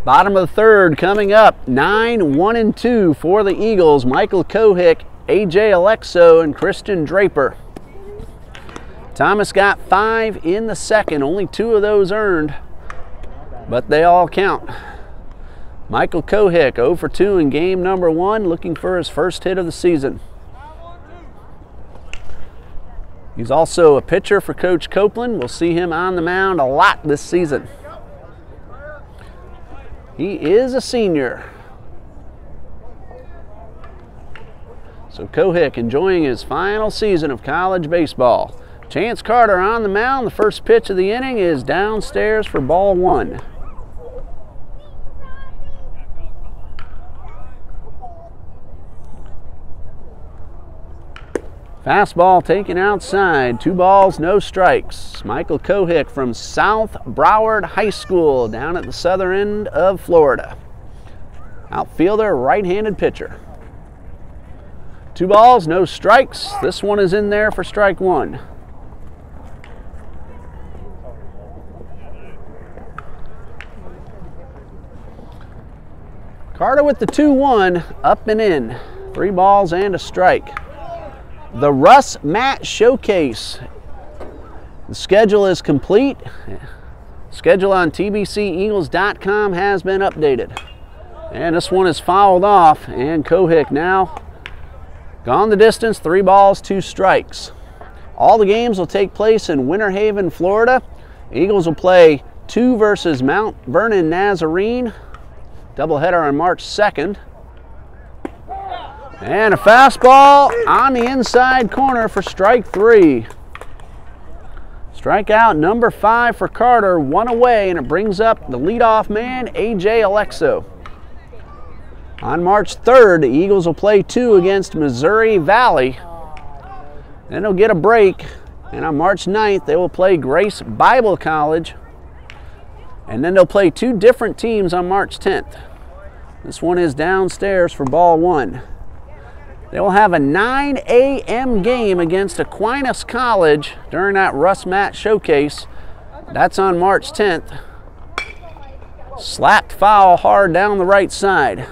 Bottom of the third coming up, 9-1-2 for the Eagles. Michael Kohick, AJ Alexo, and Christian Draper. Thomas got 5 in the second, only 2 of those earned, but they all count. Michael Kohick, 0 for 2 in game number 1, looking for his first hit of the season. He's also a pitcher for Coach Copeland. We'll see him on the mound a lot this season. He is a senior. So Kohick enjoying his final season of college baseball. Chance Carter on the mound. The first pitch of the inning is downstairs for ball 1. Fastball taken outside. 2 balls, no strikes. Michael Kohick from South Broward High School down at the southern end of Florida. Outfielder, right-handed pitcher. 2 balls, no strikes. This one is in there for strike 1. Carter with the 2-1, up and in. 3 balls and a strike. The Russ Matt Showcase. The schedule is complete. Schedule on TBCEagles.com has been updated. And this one is fouled off, and Kohick now gone the distance, 3 balls, 2 strikes. All the games will take place in Winter Haven, Florida. Eagles will play 2 versus Mount Vernon Nazarene. Doubleheader on March 2nd. And a fastball on the inside corner for strike 3. Strikeout number 5 for Carter, 1 away, and it brings up the leadoff man, A.J. Alexo. On March 3rd, the Eagles will play 2 against Missouri Valley. Then they'll get a break, and on March 9th, they will play Grace Bible College. And then they'll play 2 different teams on March 10th. This one is downstairs for ball 1. They will have a 9 a.m. game against Aquinas College during that Russ Matt Showcase. That's on March 10th. Slapped foul hard down the right side.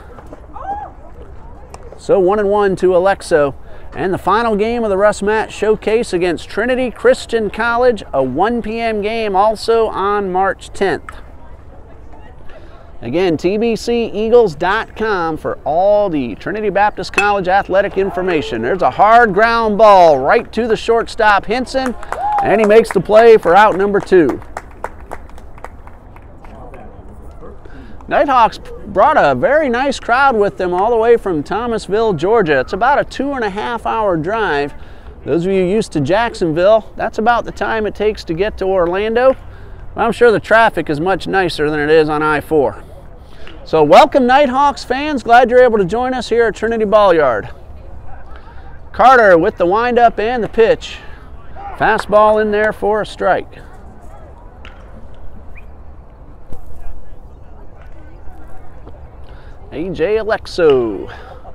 So 1-1 to Alexo. And the final game of the Russ Matt Showcase against Trinity Christian College, a 1 p.m. game also on March 10th. Again, TBCEagles.com for all the Trinity Baptist College athletic information. There's a hard ground ball right to the shortstop, Hinson, and he makes the play for out number 2. Nighthawks brought a very nice crowd with them all the way from Thomasville, Georgia. It's about a 2.5-hour drive. Those of you used to Jacksonville, that's about the time it takes to get to Orlando. I'm sure the traffic is much nicer than it is on I-4. So welcome Nighthawks fans, glad you're able to join us here at Trinity Ball Yard. Carter with the windup and the pitch. Fastball in there for a strike. A.J. Alexo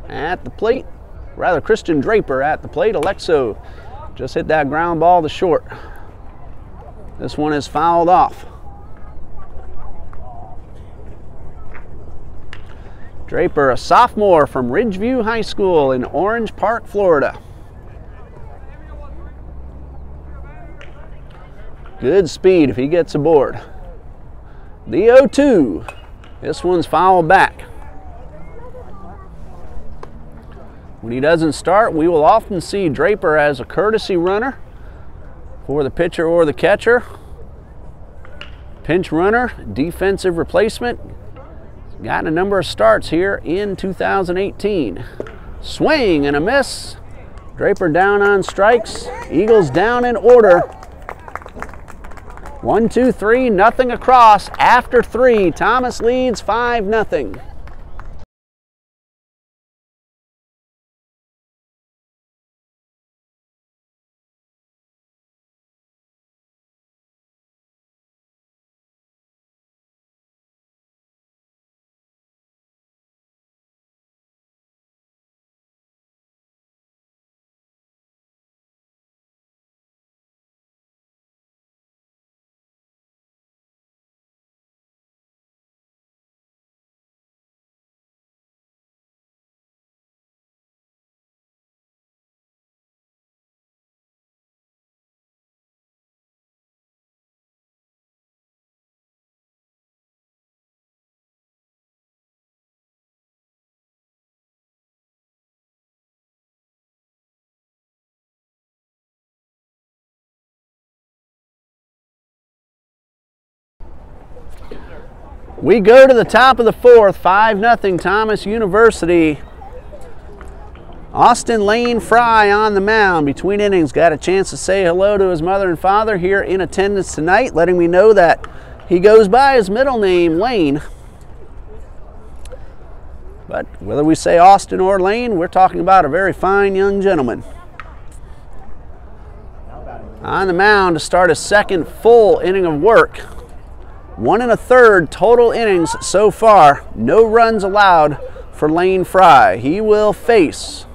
at the plate, rather Christian Draper at the plate. Alexo just hit that ground ball to short. This one is fouled off. Draper, a sophomore from Ridgeview High School in Orange Park, Florida. Good speed if he gets aboard. The 0-2. This one's fouled back. When he doesn't start, we will often see Draper as a courtesy runner for the pitcher or the catcher. Pinch runner, defensive replacement. Gotten a number of starts here in 2018. Swing and a miss. Draper down on strikes. Eagles down in order. 1, 2, 3, nothing across. After 3, Thomas leads 5-0. We go to the top of the 4th, 5-0 Thomas University. Austin Lane Fry on the mound. Between innings, got a chance to say hello to his mother and father here in attendance tonight, letting me know that he goes by his middle name, Lane. But whether we say Austin or Lane, we're talking about a very fine young gentleman. on the mound to start his second full inning of work. 1 1/3 total innings so far. No runs allowed for Lane Fry. He will face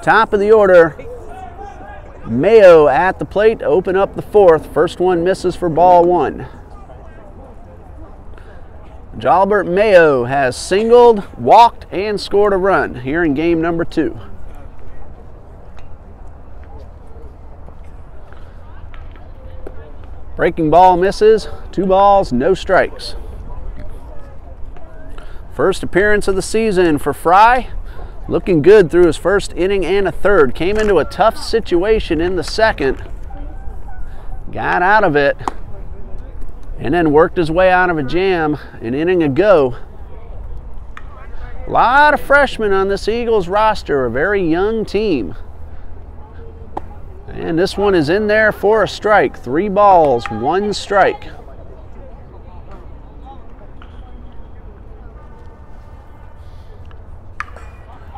top of the order Mayo at the plate to open up the fourth. First one misses for ball 1. Jalbert Mayo has singled, walked, and scored a run here in game number 2. Breaking ball misses, 2 balls, no strikes. First appearance of the season for Fry. Looking good through his first inning and a third. Came into a tough situation in the second. Got out of it. And then worked his way out of a jam an inning ago. A lot of freshmen on this Eagles roster, a very young team. And this one is in there for a strike. 3 balls, 1 strike.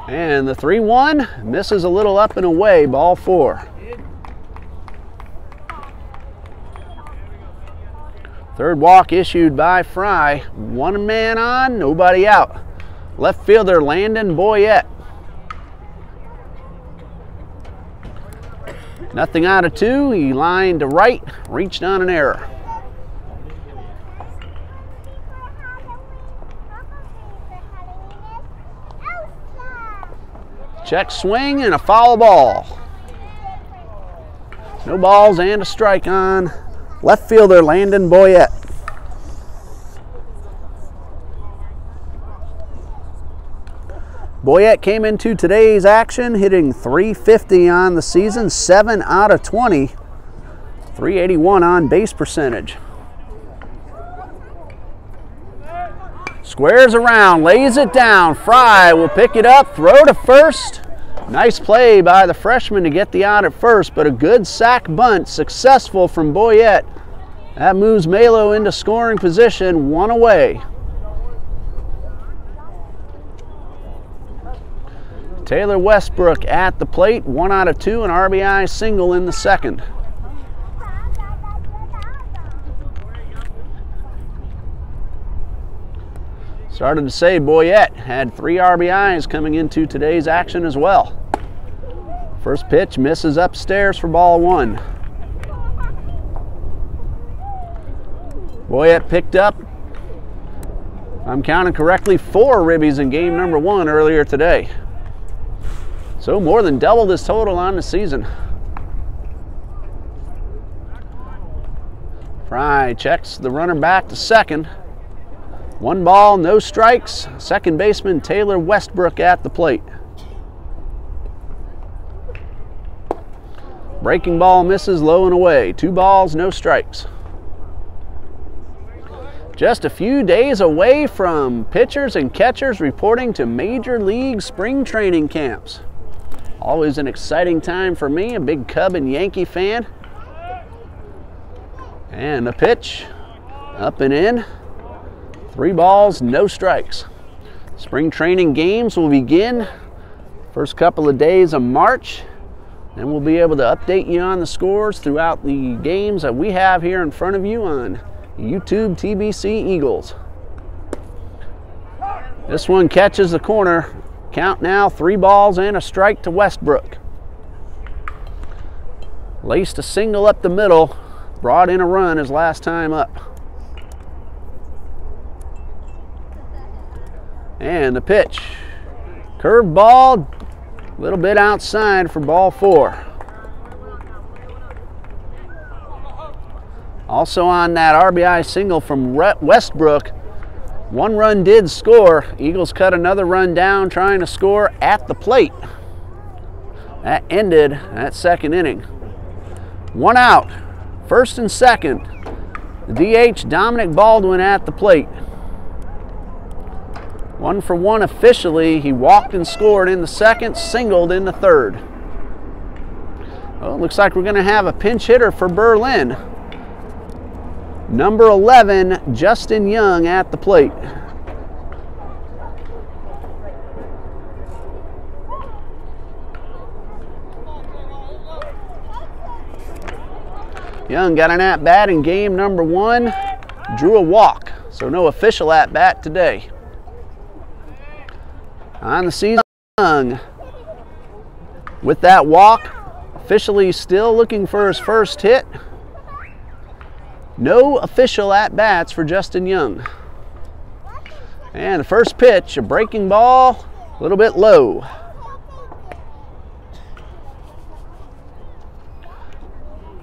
And the 3-1 misses a little up and away, ball 4. Third walk issued by Fry. 1 man on, nobody out. Left fielder Landon Boyette. Nothing out of 2. He lined to right, reached on an error. Check swing and a foul ball. No balls and a strike on left fielder Landon Boyette. Boyette came into today's action hitting .350 on the season, 7 out of 20, .381 on base percentage. Squares around, lays it down. Fry will pick it up, throw to first. Nice play by the freshman to get the out at first, but a good sac bunt, successful from Boyette. That moves Malo into scoring position, 1 away. Taylor Westbrook at the plate, 1 out of 2, an RBI single in the second. Started to say Boyette had 3 RBIs coming into today's action as well. First pitch misses upstairs for ball 1. Boyette picked up, if I'm counting correctly, 4 ribbies in game number 1 earlier today. So more than double this total on the season. Fry checks the runner back to second. 1 ball, no strikes. Second baseman Taylor Westbrook at the plate. Breaking ball misses low and away. 2 balls, no strikes. Just a few days away from pitchers and catchers reporting to Major League spring training camps. Always an exciting time for me, a big Cub and Yankee fan. And a pitch, up and in. 3 balls, no strikes. Spring training games will begin first couple of days of March, and we'll be able to update you on the scores throughout the games that we have here in front of you on YouTube TBC Eagles. This one catches the corner. Count now, 3 balls and a strike to Westbrook. Laced a single up the middle, brought in a run his last time up. And the pitch. Curved ball, a little bit outside for ball 4. Also on that RBI single from Westbrook, 1 run did score. Eagles cut another run down trying to score at the plate. That ended that second inning. 1 out, first and second. The DH, Dominic Baldwin, at the plate. 1 for 1 officially. He walked and scored in the second, singled in the third. Well, it looks like we're going to have a pinch hitter for Berlin. Number 11, Justin Young, at the plate. Young got an at-bat in game number 1, drew a walk, so no official at-bat today. On the season, Young, with that walk, officially still looking for his first hit. No official at-bats for Justin Young. And the first pitch, a breaking ball, a little bit low.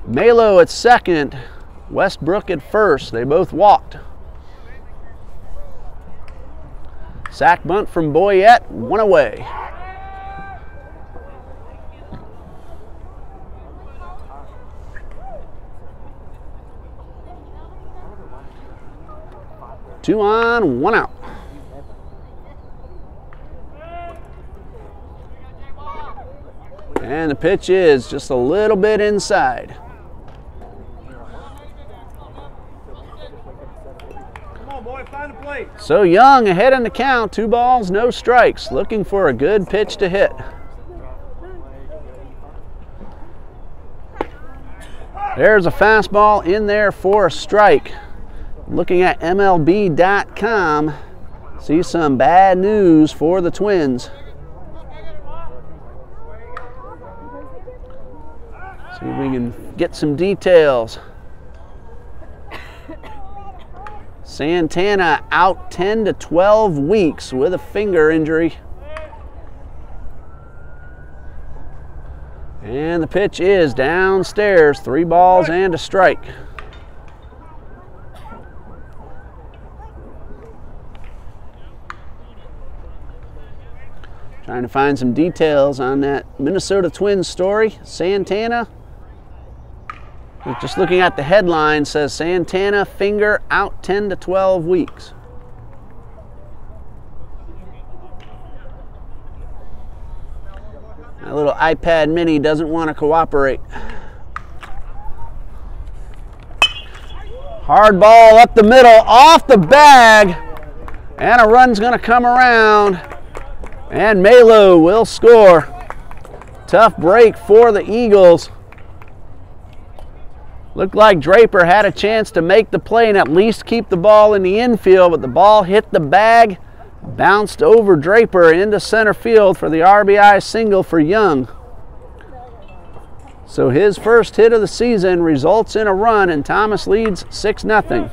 Malo at second, Westbrook at first. They both walked. Sack bunt from Boyette, 1 away. Two on, 1 out. And the pitch is just a little bit inside. So Young ahead in the count, 2 balls, no strikes, looking for a good pitch to hit. There's a fastball in there for a strike. Looking at MLB.com, see some bad news for the Twins. See if we can get some details. Santana out 10 to 12 weeks with a finger injury. And the pitch is downstairs, 3 balls and a strike. Trying to find some details on that Minnesota Twins story. Santana, just looking at the headline, says Santana finger out 10 to 12 weeks. That little iPad mini doesn't want to cooperate. Hard ball up the middle, off the bag, and a run's going to come around, and Malo will score. Tough break for the Eagles. Looked like Draper had a chance to make the play and at least keep the ball in the infield, but the ball hit the bag, bounced over Draper into center field for the RBI single for Young. So his first hit of the season results in a run, and Thomas leads 6-0.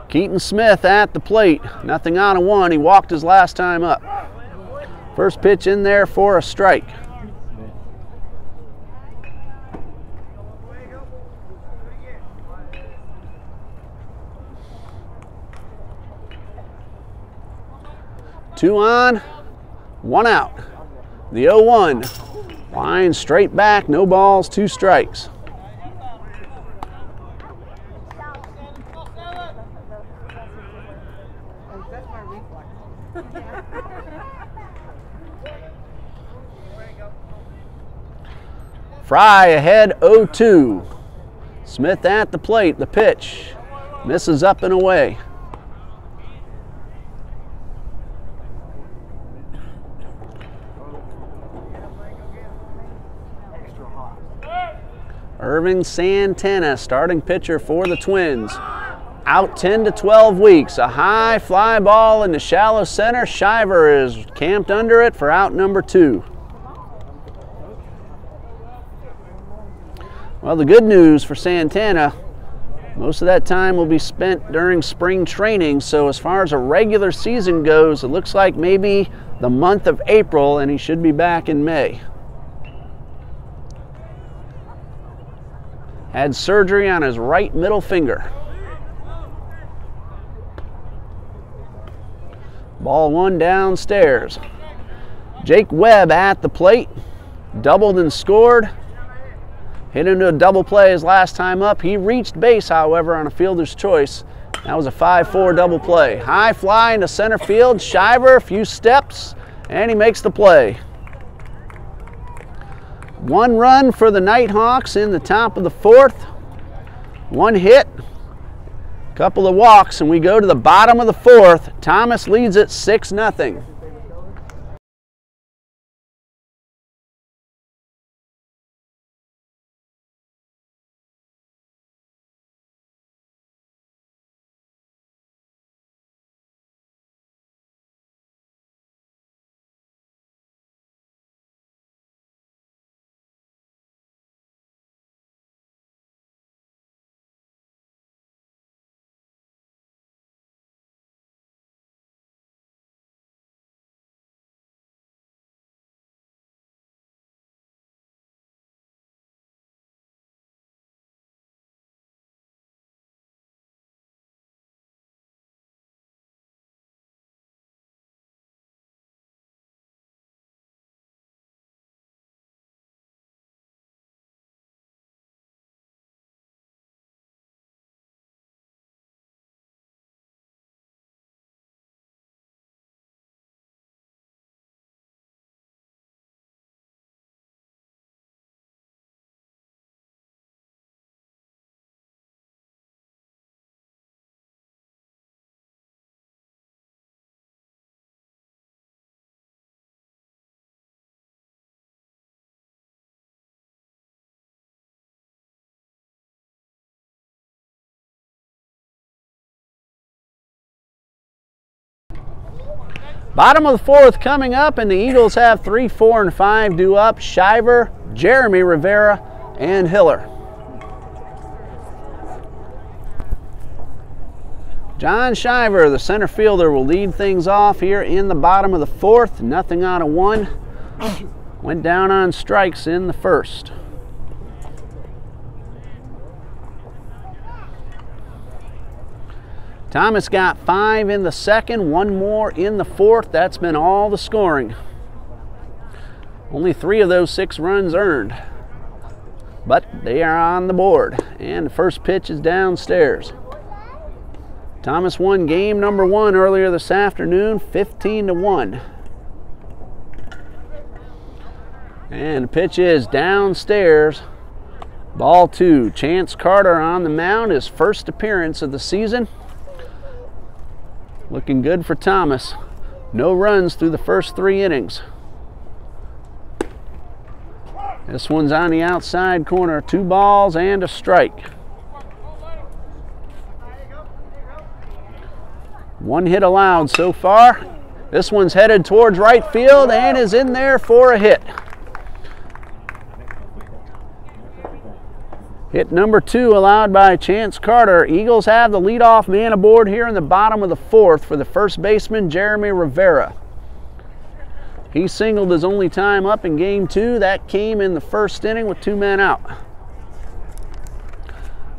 Keaton Smith at the plate, nothing on a 1. He walked his last time up. First pitch in there for a strike. Two on, 1 out. The 0-1. Line straight back, no balls, 2 strikes. Fry ahead 0-2. Smith at the plate. The pitch misses up and away. Irving Santana, starting pitcher for the Twins. Out 10 to 12 weeks. A high fly ball into shallow center. Shiver is camped under it for out number 2. Well, the good news for Santana, most of that time will be spent during spring training, so as far as a regular season goes, it looks like maybe the month of April, and he should be back in May. Had surgery on his right middle finger. Ball 1 downstairs. Jake Webb at the plate, doubled and scored. Hit into a double play his last time up. He reached base, however, on a fielder's choice. That was a 5-4 double play. High fly into center field. Shiver, a few steps, and he makes the play. 1 run for the Nighthawks in the top of the 4th. 1 hit, a couple of walks, and we go to the bottom of the 4th. Thomas leads it 6-0. Bottom of the fourth coming up, and the Eagles have 3, 4, and 5 due up. Shiver, Jeremy Rivera, and Hiller. John Shiver, the center fielder, will lead things off here in the bottom of the fourth. Nothing out of 1. Went down on strikes in the first. Thomas got 5 in the second, 1 more in the fourth. That's been all the scoring. Only 3 of those 6 runs earned, but they are on the board, and the first pitch is downstairs. Thomas won game number 1 earlier this afternoon, 15-1. And the pitch is downstairs. Ball 2. Chance Carter on the mound, his first appearance of the season. Looking good for Thomas. No runs through the first 3 innings. This one's on the outside corner. 2 balls and a strike. 1 hit allowed so far. This one's headed towards right field and is in there for a hit. Hit number 2 allowed by Chance Carter. Eagles have the leadoff man aboard here in the bottom of the fourth for the first baseman, Jeremy Rivera. He singled his only time up in game 2. That came in the first inning with 2 men out.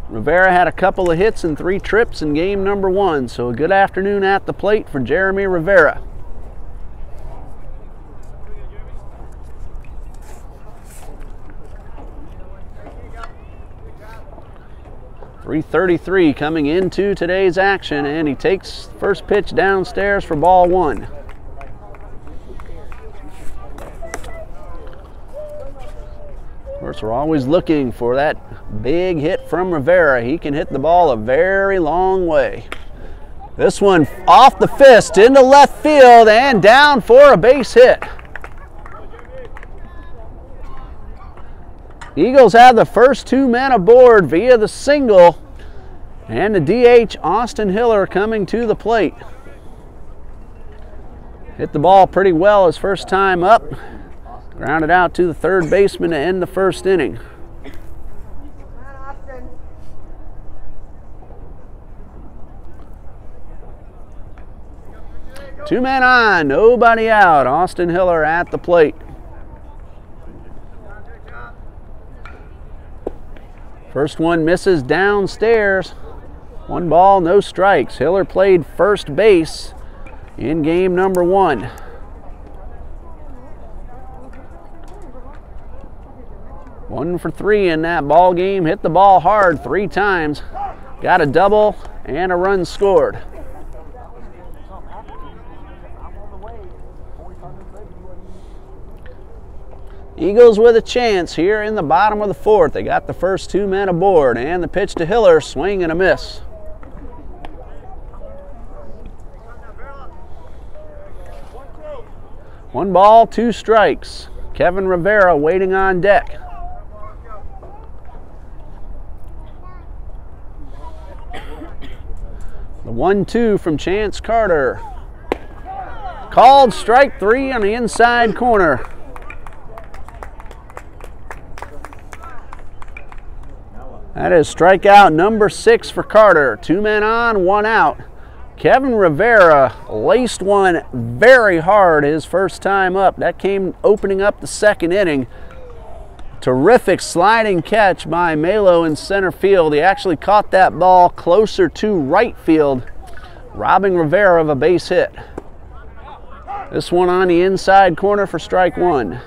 Rivera had a couple of hits and 3 trips in game number 1, so a good afternoon at the plate for Jeremy Rivera. .333 coming into today's action, and he takes first pitch downstairs for ball 1. Of course, we're always looking for that big hit from Rivera. He can hit the ball a very long way. This one off the fist into left field and down for a base hit. Eagles have the first 2 men aboard via the single, and the DH, Austin Hiller, coming to the plate. Hit the ball pretty well his first time up. Grounded out to the third baseman to end the first inning. Two men on, nobody out. Austin Hiller at the plate. First one misses downstairs. 1 ball, no strikes. Hiller played first base in game number 1. One for 3 in that ball game. Hit the ball hard 3 times. Got a double and a run scored. Eagles with a chance here in the bottom of the fourth. They got the first 2 men aboard, and the pitch to Hiller, swing and a miss. One ball, 2 strikes. Kevin Rivera waiting on deck. The 1-2 from Chance Carter. Called strike 3 on the inside corner. That is strikeout number 6 for Carter. 2 men on, 1 out. Kevin Rivera laced one very hard his first time up. That came opening up the second inning. Terrific sliding catch by Melo in center field. He actually caught that ball closer to right field, robbing Rivera of a base hit. This one on the inside corner for strike 1.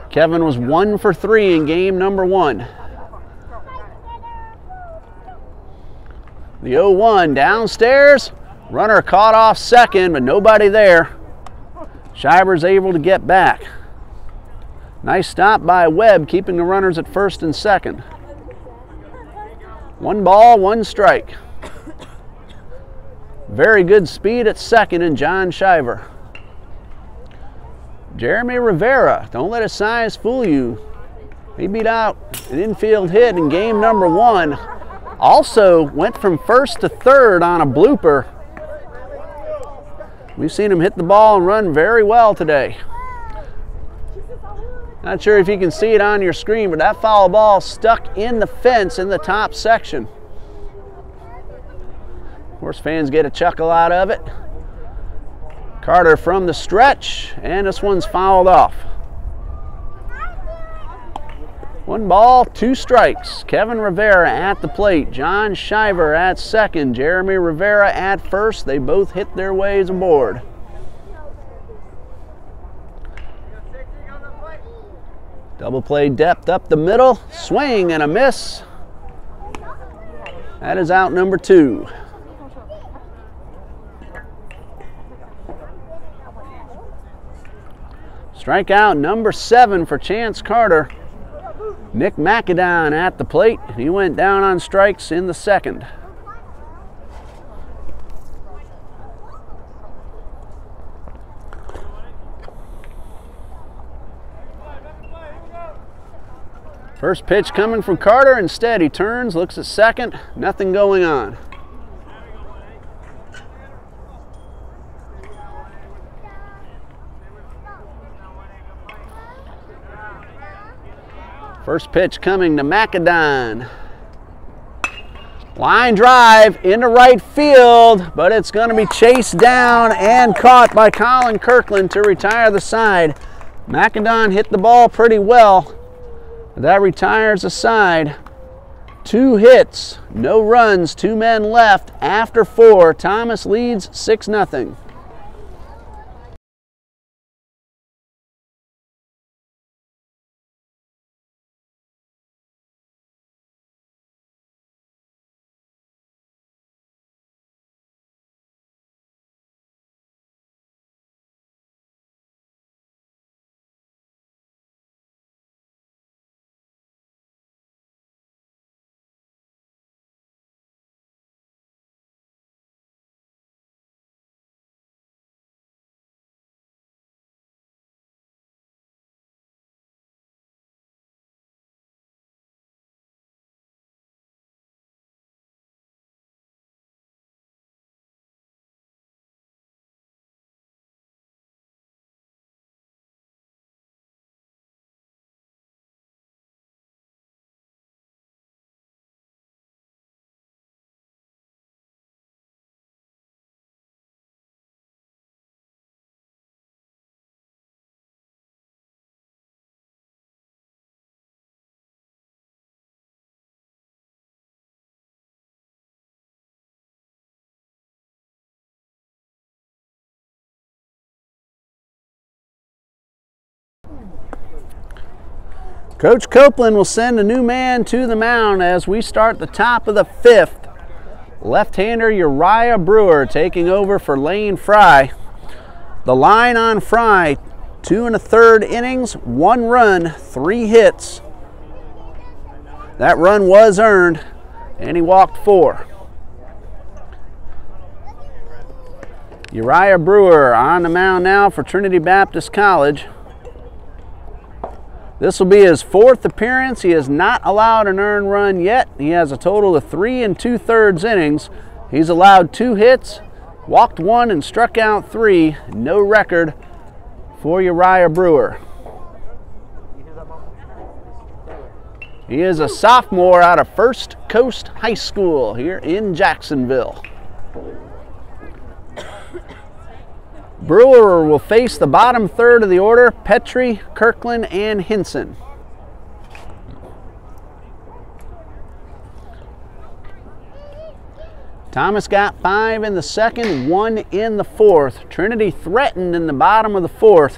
Kevin was 1 for 3 in game number 1. The 0-1 downstairs. Runner caught off second, but nobody there. Shiver's able to get back. Nice stop by Webb, keeping the runners at first and second. 1 ball, 1 strike. Very good speed at second in John Shiver. Jeremy Rivera, don't let his size fool you. He beat out an infield hit in game number 1. Also went from first to third on a blooper. We've seen him hit the ball and run very well today. Not sure if you can see it on your screen, but that foul ball stuck in the fence in the top section. Of course, fans get a chuckle out of it. Carter from the stretch, and this one's fouled off. 1 ball, 2 strikes. Kevin Rivera at the plate. John Shiver at second. Jeremy Rivera at first. They both hit their ways aboard. Double play depth up the middle. Swing and a miss. That is out number 2. Strikeout number 7 for Chance Carter. Nick McAdon at the plate. He went down on strikes in the second. First pitch coming from Carter. Instead, he turns, looks at second. Nothing going on. First pitch coming to McAdon. Line drive into right field, but it's going to be chased down and caught by Colin Kirkland to retire the side. McAdon hit the ball pretty well. That retires the side. 2 hits, no runs, 2 men left after 4. Thomas leads 6-0. Coach Copeland will send a new man to the mound as we start the top of the 5th. Left-hander Uriah Brewer taking over for Lane Fry. The line on Fry, 2 1/3 innings, 1 run, 3 hits. That run was earned, and he walked 4. Uriah Brewer on the mound now for Trinity Baptist College. This will be his 4th appearance. He has not allowed an earned run yet. He has a total of 3 2/3 innings. He's allowed 2 hits, walked 1 and struck out 3. No record for Uriah Brewer. He is a sophomore out of First Coast High School here in Jacksonville. Brewer will face the bottom 3rd of the order, Petrie, Kirkland, and Hinson. Thomas got 5 in the second, 1 in the 4th. Trinity threatened in the bottom of the 4th.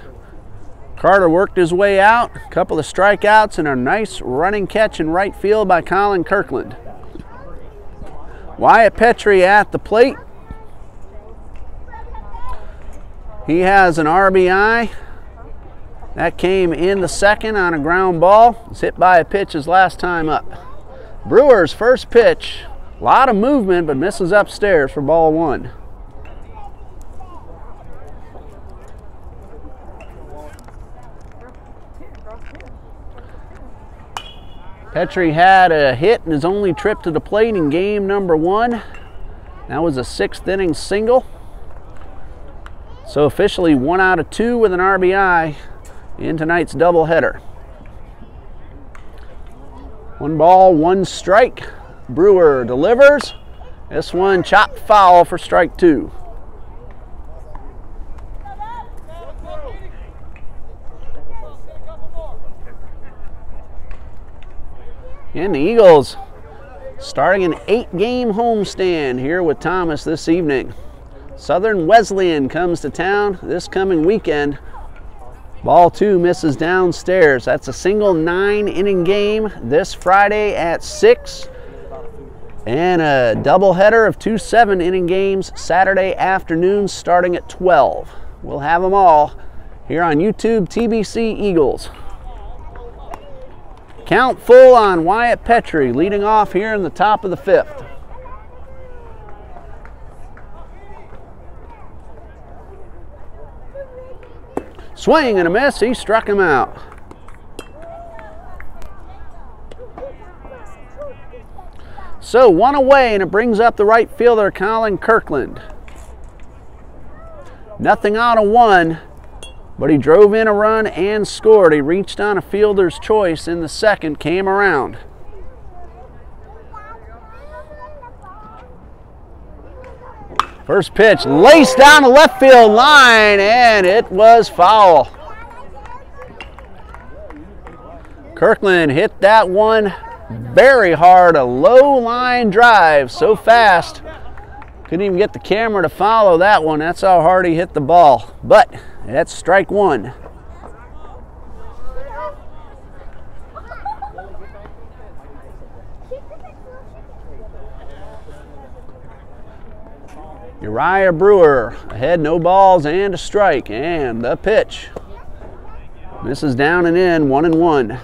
Carter worked his way out, a couple of strikeouts, and a nice running catch in right field by Colin Kirkland. Wyatt Petrie at the plate. He has an RBI. That came in the second on a ground ball. It's hit by a pitch his last time up. Brewer's first pitch. A lot of movement, but misses upstairs for ball 1. Petrie had a hit in his only trip to the plate in game number 1. That was a 6th inning single. So officially 1 out of 2 with an RBI in tonight's doubleheader. 1 ball, 1 strike. Brewer delivers. This one chopped foul for strike 2. And the Eagles starting an 8-game homestand here with Thomas this evening. Southern Wesleyan comes to town this coming weekend. Ball 2 misses downstairs. That's a single 9-inning game this Friday at 6. And a doubleheader of 2 7-inning games Saturday afternoon starting at 12. We'll have them all here on YouTube TBC Eagles. Count full on Wyatt Petrie leading off here in the top of the 5th. Swing and a miss, he struck him out. So 1 away, and it brings up the right fielder, Colin Kirkland. Nothing on a 1, but he drove in a run and scored. He reached on a fielder's choice in the 2nd, came around. First pitch laced down the left field line, and it was foul. Kirkland hit that one very hard, a low line drive, so fast. Couldn't even get the camera to follow that one. That's how hard he hit the ball. But that's strike 1. Uriah Brewer ahead, no balls and a strike, and the pitch misses down and in, 1-1.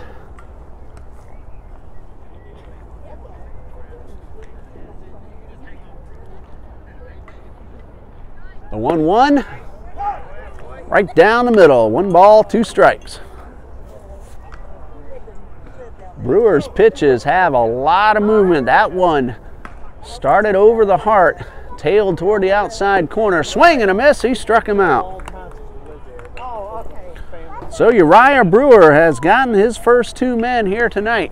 The 1-1 right down the middle, 1 ball, 2 strikes. Brewer's pitches have a lot of movement. That one started over the heart, tailed toward the outside corner. Swing and a miss, he struck him out. So Uriah Brewer has gotten his first 2 men here tonight.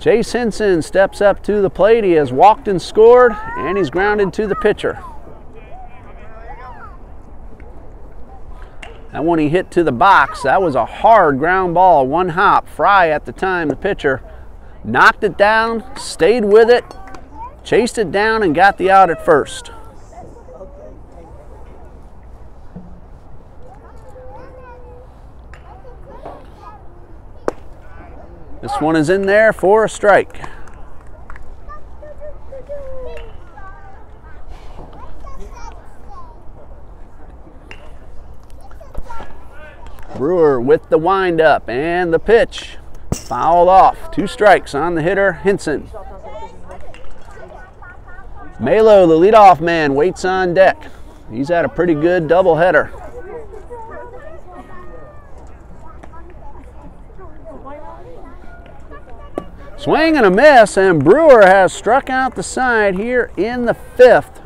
Chase Hinson steps up to the plate. He has walked and scored, and he's grounded to the pitcher. That one he hit to the box. That was a hard ground ball, 1 hop. Fry at the time, the pitcher, knocked it down, stayed with it, chased it down, and got the out at first. This one is in there for a strike. Brewer with the windup and the pitch. Fouled off. 2 strikes on the hitter, Hinson. Malo, the leadoff man, waits on deck. He's had a pretty good doubleheader. Swing and a miss, and Brewer has struck out the side here in the 5th.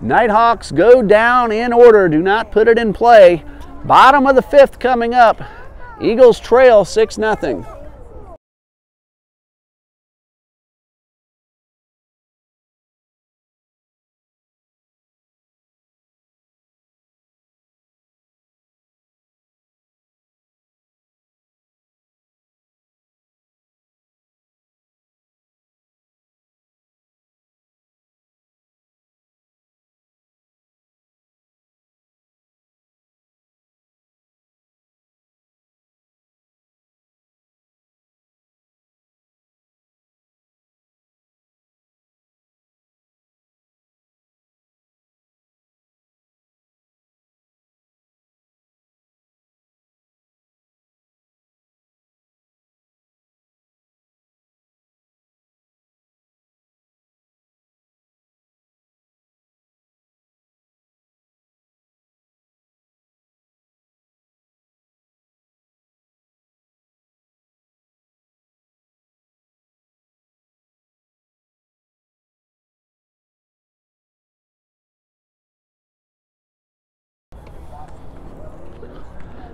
Nighthawks go down in order. Do not put it in play. Bottom of the 5th coming up. Eagles trail 6-0.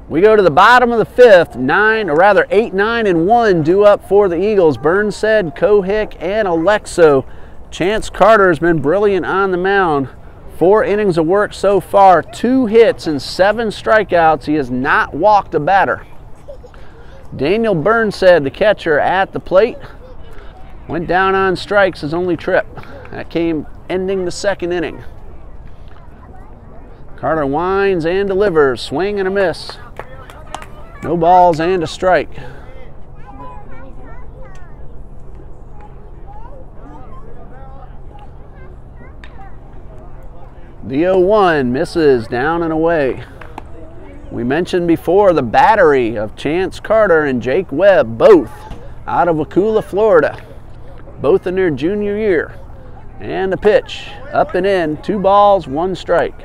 We go to the bottom of the fifth, 8, 9, and 1 due up for the Eagles. Burnside, Kohick, and Alexo. Chance Carter's been brilliant on the mound. 4 innings of work so far, 2 hits and 7 strikeouts. He has not walked a batter. Daniel Burnside, the catcher, at the plate. Went down on strikes, his only trip. That came ending the second inning. Carter winds and delivers, swing and a miss. No balls and a strike. The 0-1 misses, down and away. We mentioned before the battery of Chance Carter and Jake Webb, both out of Wauchula, Florida, both in their junior year. And the pitch, up and in, 2 balls, 1 strike.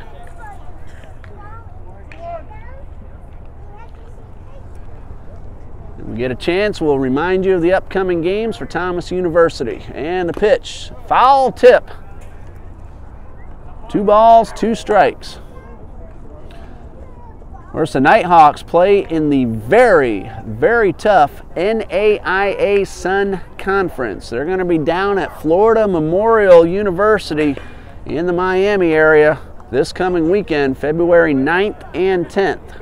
If we get a chance, we'll remind you of the upcoming games for Thomas University. And the pitch, foul tip. 2 balls, 2 strikes. Of course, the Nighthawks play in the very, very tough NAIA Sun Conference. They're going to be down at Florida Memorial University in the Miami area this coming weekend, February 9th and 10th.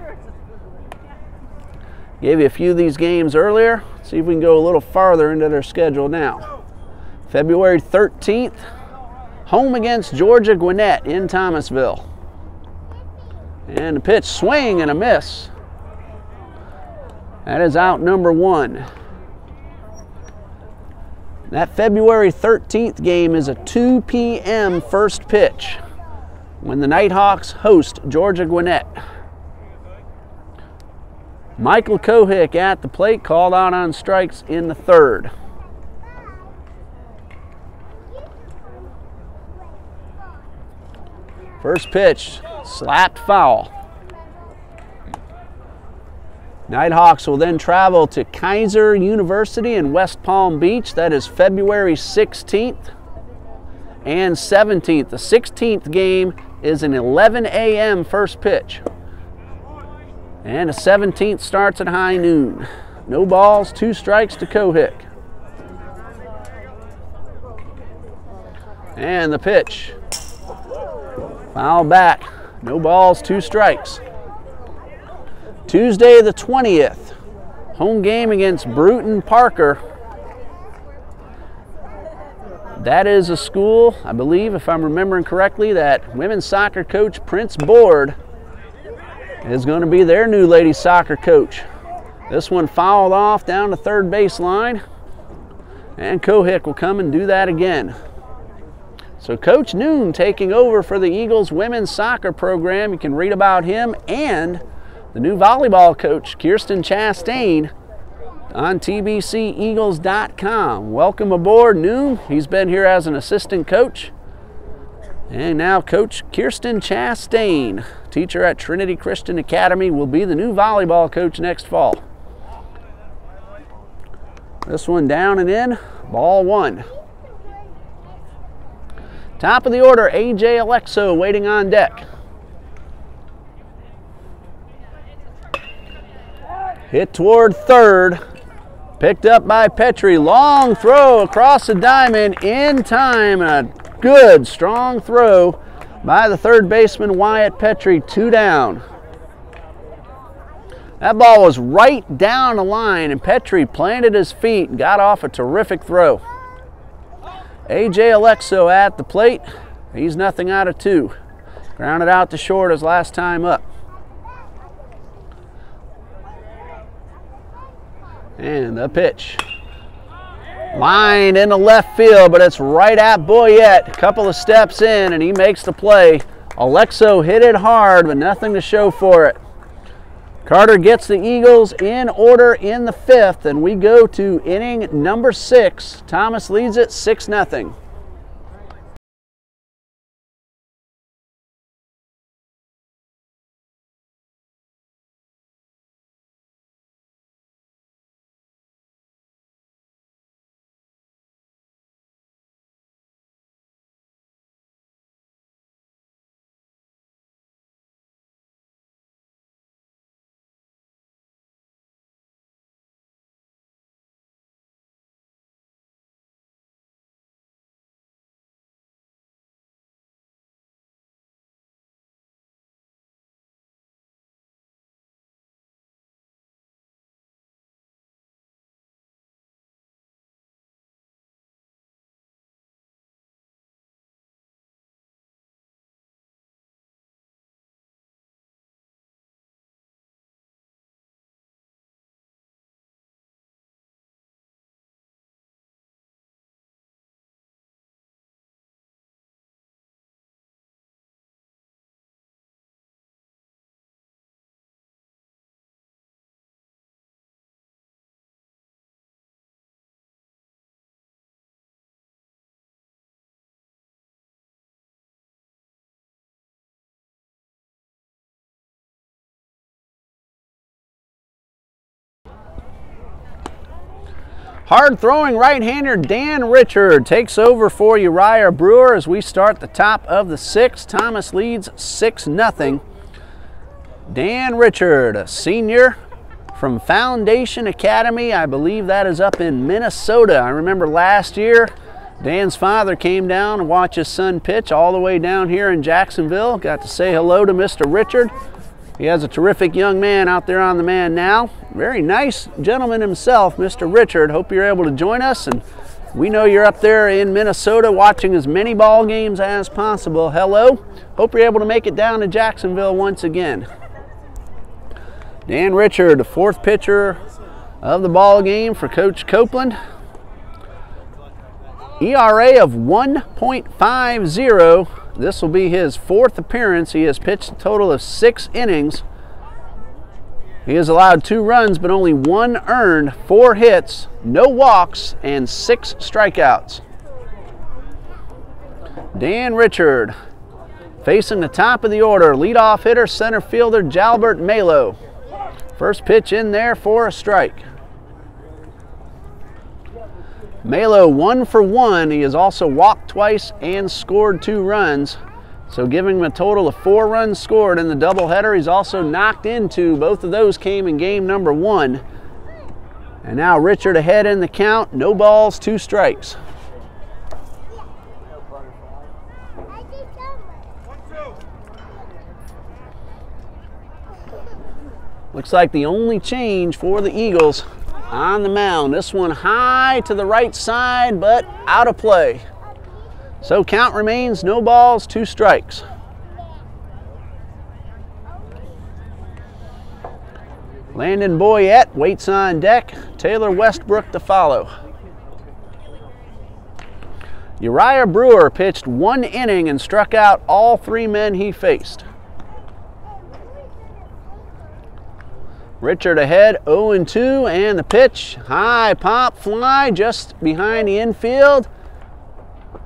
Gave you a few of these games earlier. See if we can go a little farther into their schedule now. February 13th, home against Georgia Gwinnett in Thomasville. And the pitch, swing and a miss. That is out number 1. That February 13th game is a 2 p.m. first pitch when the Nighthawks host Georgia Gwinnett. Michael Kohick at the plate, called out on strikes in the 3rd. First pitch, slapped foul. Nighthawks will then travel to Kaiser University in West Palm Beach. That is February 16th and 17th. The 16th game is an 11 a.m. first pitch. And the 17th starts at high noon. No balls, 2 strikes to Kohick. And the pitch. Foul back. No balls, 2 strikes. Tuesday the 20th. Home game against Bruton Parker. That is a school, I believe, if I'm remembering correctly, that women's soccer coach Prince Board is going to be their new ladies soccer coach. This one fouled off down the 3rd baseline, and Kohick will come and do that again. So Coach Noon taking over for the Eagles women's soccer program. You can read about him and the new volleyball coach, Kirsten Chastain, on TBCEagles.com. Welcome aboard, Noon. He's been here as an assistant coach. And now Coach Kirsten Chastain, teacher at Trinity Christian Academy, will be the new volleyball coach next fall. This one down and in, ball 1. Top of the order, A.J. Alexo waiting on deck. Hit toward 3rd, picked up by Petrie. Long throw across the diamond in time, and a good, strong throw by the 3rd baseman, Wyatt Petrie, 2 down. That ball was right down the line, and Petrie planted his feet and got off a terrific throw. A.J. Alexo at the plate. He's nothing out of 2. Grounded out to short his last time up. And the pitch. Line in the left field, but it's right at Boyette. A couple of steps in, and he makes the play. Alexo hit it hard, but nothing to show for it. Carter gets the Eagles in order in the 5th, and we go to inning number 6. Thomas leads it 6-0. Hard-throwing right-hander Dan Richard takes over for Uriah Brewer as we start the top of the 6th. Thomas leads 6-0. Dan Richard, a senior from Foundation Academy. I believe that is up in Minnesota. I remember last year, Dan's father came down to watch his son pitch all the way down here in Jacksonville. Got to say hello to Mr. Richard. He has a terrific young man out there on the man now. Very nice gentleman himself, Mr. Richard. Hope you're able to join us. And we know you're up there in Minnesota watching as many ball games as possible. Hello. Hope you're able to make it down to Jacksonville once again. Dan Richard, the 4th pitcher of the ball game for Coach Copeland. ERA of 1.50. This will be his 4th appearance. He has pitched a total of 6 innings. He has allowed 2 runs, but only 1 earned, 4 hits, no walks, and 6 strikeouts. Dan Richard facing the top of the order. Leadoff hitter, center fielder Jalbert Malo. First pitch in there for a strike. Malo 1 for 1. He has also walked twice and scored 2 runs. So giving him a total of 4 runs scored in the doubleheader. He's also knocked into, both of those came in game number 1. And now Richard ahead in the count. No balls, 2 strikes. Looks like the only change for the Eagles on the mound. This one high to the right side, but out of play. So count remains no balls, 2 strikes. Landon Boyette waits on deck. Taylor Westbrook to follow. Uriah Brewer pitched 1 inning and struck out all 3 men he faced. Richard ahead, 0-2, and the pitch, high pop fly just behind the infield.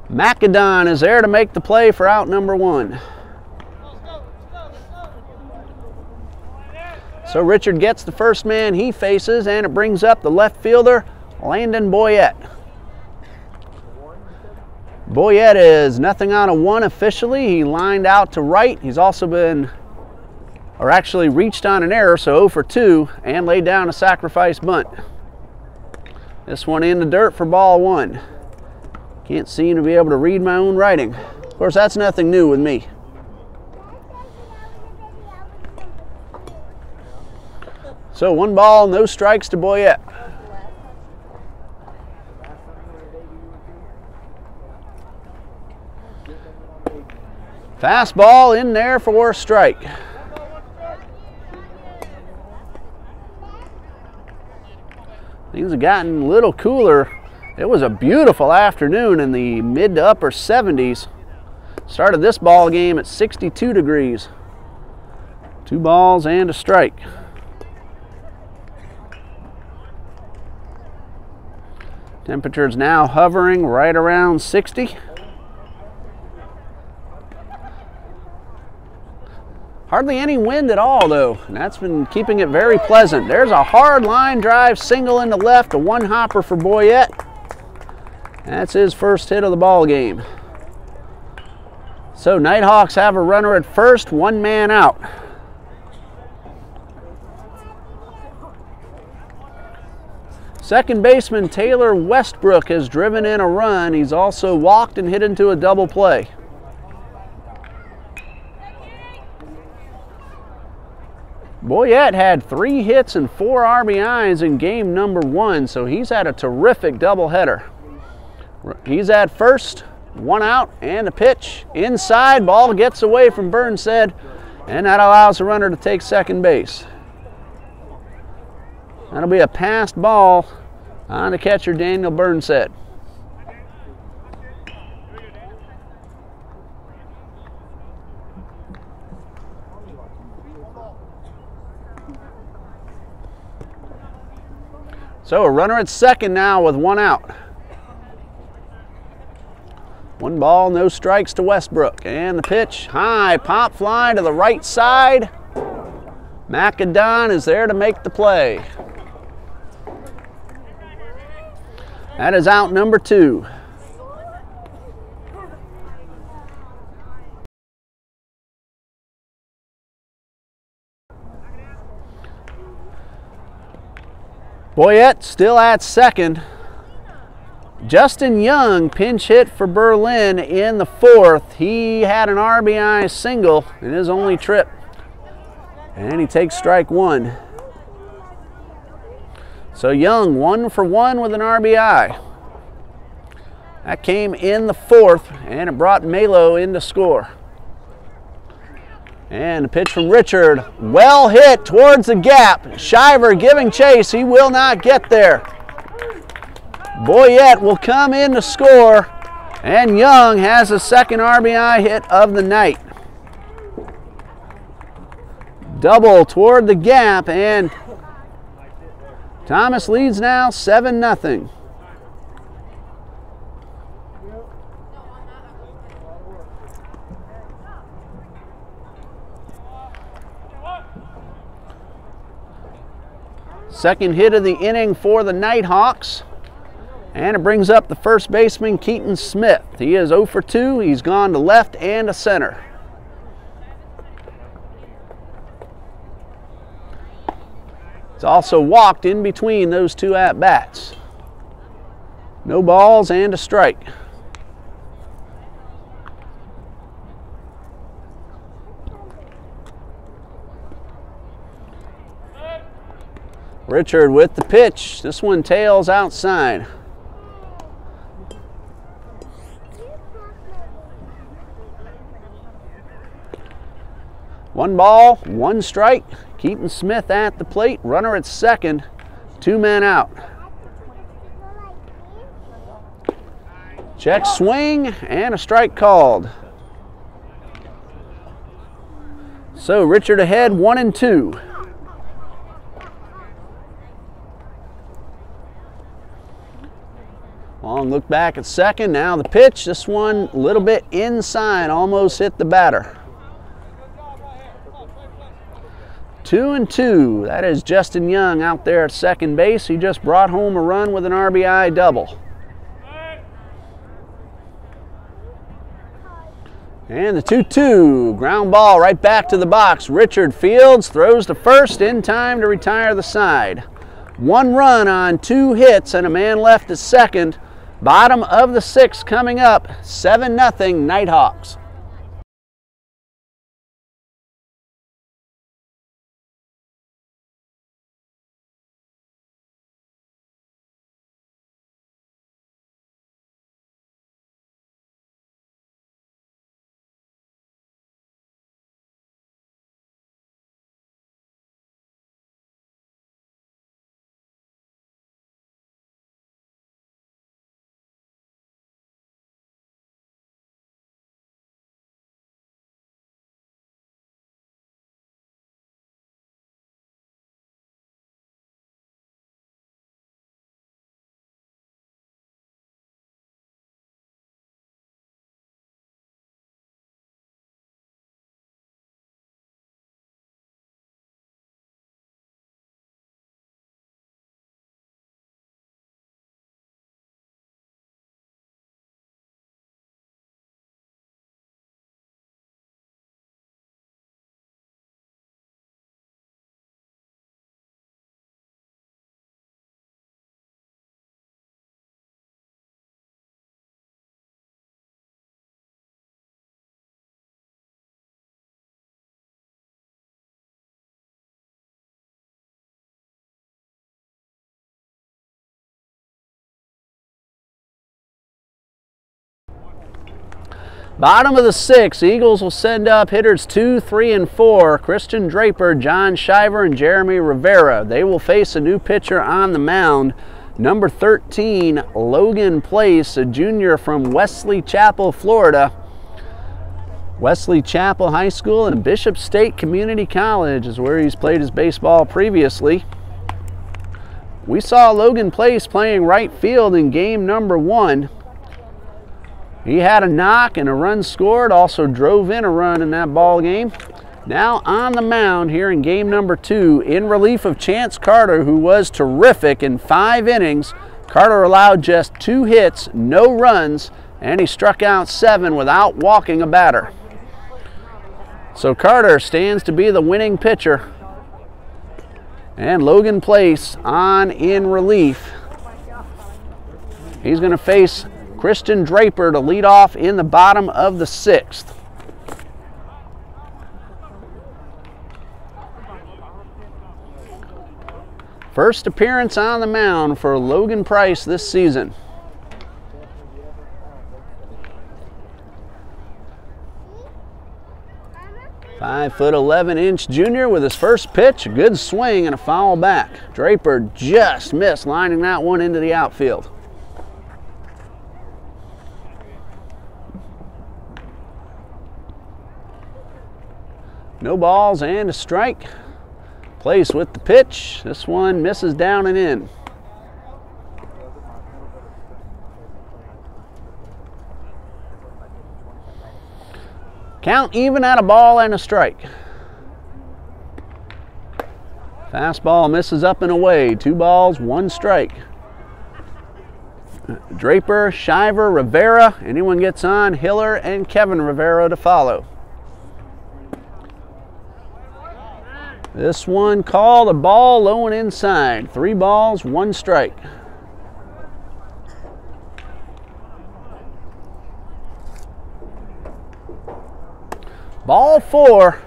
McAdon is there to make the play for out number 1. So Richard gets the first man he faces, and it brings up the left fielder, Landon Boyette. Boyette is nothing on a 1 officially. He lined out to right. He's also been, or actually reached on an error, so 0 for 2, and laid down a sacrifice bunt. This one in the dirt for ball 1. Can't seem to be able to read my own writing. Of course, that's nothing new with me. So 1 ball, no strikes to Boyette. Fastball in there for a strike. Things have gotten a little cooler. It was a beautiful afternoon in the mid to upper 70s. Started this ball game at 62 degrees. 2 balls and a strike. Temperature's now hovering right around 60. Hardly any wind at all, though, and that's been keeping it very pleasant. There's a hard line drive single into left, a 1-hopper for Boyette. That's his first hit of the ball game. So Nighthawks have a runner at first, 1 man out. Second baseman Taylor Westbrook has driven in a run. He's also walked and hit into a double play. Boyette had 3 hits and 4 RBIs in game number 1, so he's had a terrific doubleheader. He's at first, 1 out, and a pitch. Inside, ball gets away from Burnside, and that allows the runner to take second base. That'll be a passed ball on the catcher, Daniel Burnside. So a runner at second now with 1 out. 1 ball, no strikes to Westbrook. And the pitch, high pop fly to the right side. McAdon is there to make the play. That is out number 2. Boyette still at second. Justin Young pinch hit for Berlin in the 4th. He had an RBI single in his only trip. And he takes strike 1. So Young 1 for 1 with an RBI. That came in the 4th, and it brought Malo in to score. And the pitch from Richard, well hit towards the gap. Shiver giving chase, he will not get there. Boyette will come in to score, and Young has the second RBI hit of the night. Double toward the gap, and Thomas leads now 7-0. Second hit of the inning for the Nighthawks. And it brings up the first baseman, Keaton Smith. He is 0 for 2. He's gone to left and to center. He's also walked in between those 2 at-bats. No balls and a strike. Richard with the pitch. This one tails outside. One ball, 1 strike. Keaton Smith at the plate. Runner at second. 2 men out. Check swing and a strike called. So Richard ahead 1-2. Long look back at second. Now the pitch. This one a little bit inside. Almost hit the batter. 2-2. That is Justin Young out there at second base. He just brought home a run with an RBI double. And the 2-2. Ground ball right back to the box. Richard fields, throws to first in time to retire the side. 1 run on 2 hits and a man left at second. Bottom of the 6th coming up. 7-0 Nighthawks. Bottom of the 6th, Eagles will send up hitters 2, 3, and 4. Christian Draper, John Shiver, and Jeremy Rivera. They will face a new pitcher on the mound. Number 13, Logan Place, a junior from Wesley Chapel, Florida. Wesley Chapel High School and Bishop State Community College is where he's played his baseball previously. We saw Logan Place playing right field in game number 1. He had a knock and a run scored, also drove in a run in that ball game. Now on the mound here in game number 2 in relief of Chance Carter, who was terrific in 5 innings, Carter allowed just 2 hits, no runs, and he struck out 7 without walking a batter. So Carter stands to be the winning pitcher. And Logan Place on in relief. He's going to face Christian Draper to lead off in the bottom of the 6th. First appearance on the mound for Logan Price this season. .11" junior with his first pitch, a good swing and a foul back. Draper just missed lining that one into the outfield. No balls and a strike. Place with the pitch. This one misses down and in. Count even at a ball and a strike. Fastball misses up and away. 2 balls, 1 strike. Draper, Shiver, Rivera. Anyone gets on, Hiller and Kevin Rivera to follow. This one called a ball low and inside. 3 balls, 1 strike. Ball 4.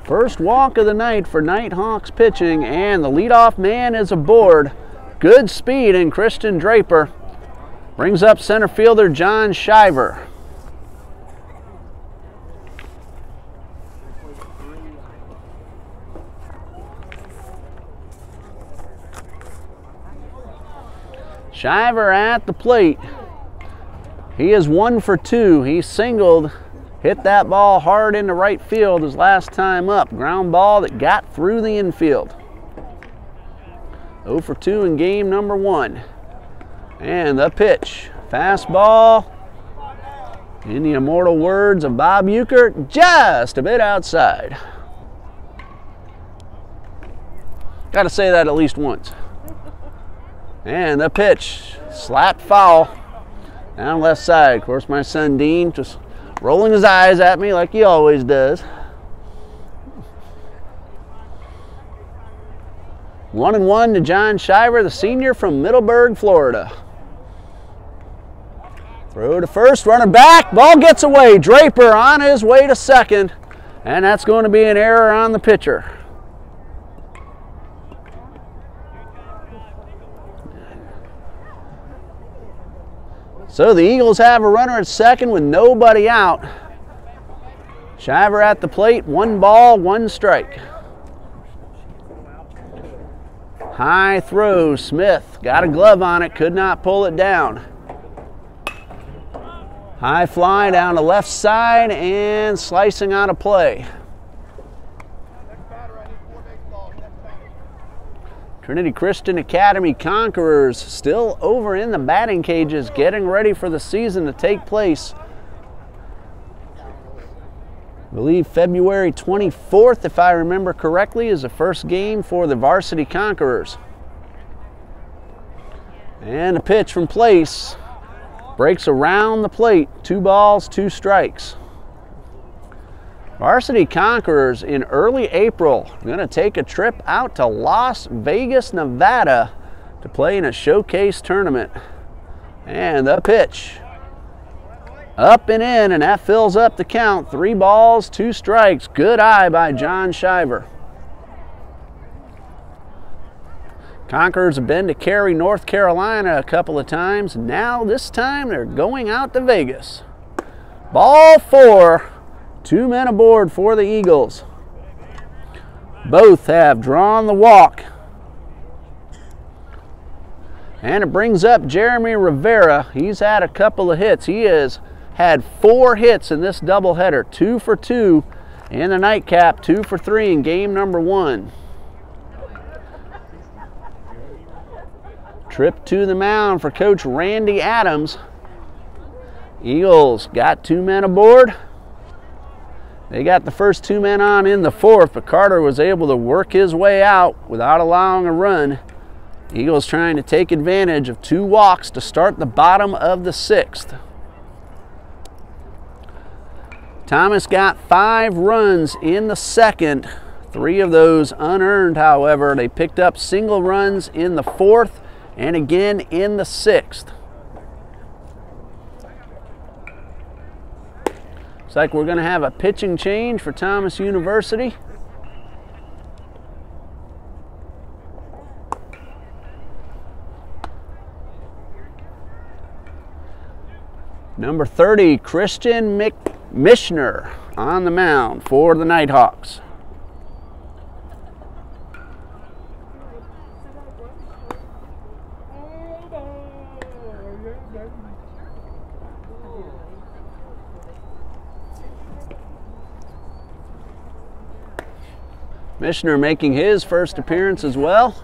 First walk of the night for Nighthawks pitching, and the leadoff man is aboard. Good speed in Christian Draper. Brings up center fielder John Shiver. Shiver at the plate. He is 1 for 2. He singled, hit that ball hard into right field his last time up. Ground ball that got through the infield. 0 for 2 in game number 1. And the pitch. Fastball. In the immortal words of Bob Uecker, just a bit outside. Got to say that at least once. And the pitch, slap foul, down left side. Of course, my son Dean just rolling his eyes at me like he always does. 1-1 to John Shiver, the senior from Middleburg, Florida. Throw to first, runner back, ball gets away. Draper on his way to second, and that's going to be an error on the pitcher. So the Eagles have a runner at second with nobody out. Shiver at the plate, 1 ball, 1 strike. High throw, Smith got a glove on it, could not pull it down. High fly down the left side and slicing out of play. Trinity Christian Academy Conquerors still over in the batting cages, getting ready for the season to take place. I believe February 24th, if I remember correctly, is the first game for the Varsity Conquerors. And a pitch from Place. Breaks around the plate. 2 balls, 2 strikes. Varsity Conquerors in early April going to take a trip out to Las Vegas, Nevada to play in a showcase tournament. And the pitch. Up and in, and that fills up the count. 3 balls, 2 strikes. Good eye by John Shiver. Conquerors have been to Cary, North Carolina a couple of times. Now this time they're going out to Vegas. Ball 4. 2 men aboard for the Eagles. Both have drawn the walk. And it brings up Jeremy Rivera. He's had a couple of hits. He has had 4 hits in this doubleheader. 2 for 2 in the nightcap. 2 for 3 in game number 1. Trip to the mound for Coach Randy Adams. Eagles got 2 men aboard. They got the first 2 men on in the 4th, but Carter was able to work his way out without allowing a run. Eagles trying to take advantage of 2 walks to start the bottom of the 6th. Thomas got 5 runs in the 2nd. 3 of those unearned, however. They picked up single runs in the 4th and again in the 6th. Looks like we're going to have a pitching change for Thomas University. Number 30, Christian Mishner on the mound for the Nighthawks. Mishner making his first appearance as well.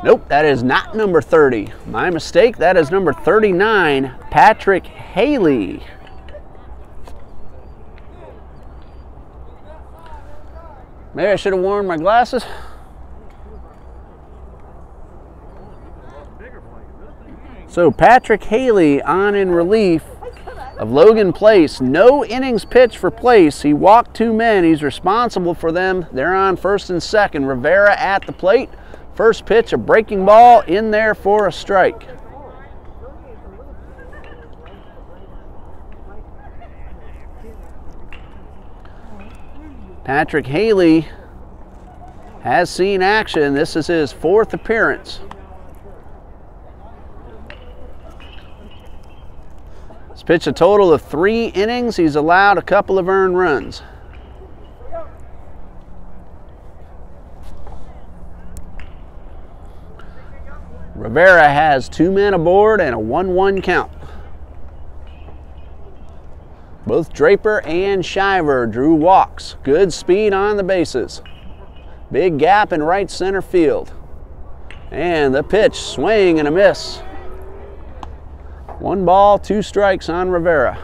Nope, that is not number 30. My mistake, that is number 39, Patrick Haley. Maybe I should have worn my glasses. So Patrick Haley on in relief of Logan Place. No innings pitched for Place. He walked 2 men. He's responsible for them. They're on first and second. Rivera at the plate. First pitch, a breaking ball in there for a strike. Patrick Haley has seen action. This is his 4th appearance. He's pitched a total of 3 innings. He's allowed a couple of earned runs. Rivera has 2 men aboard and a 1-1 count. Both Draper and Shiver drew walks. Good speed on the bases. Big gap in right center field. And the pitch, swing and a miss. 1 ball, 2 strikes on Rivera.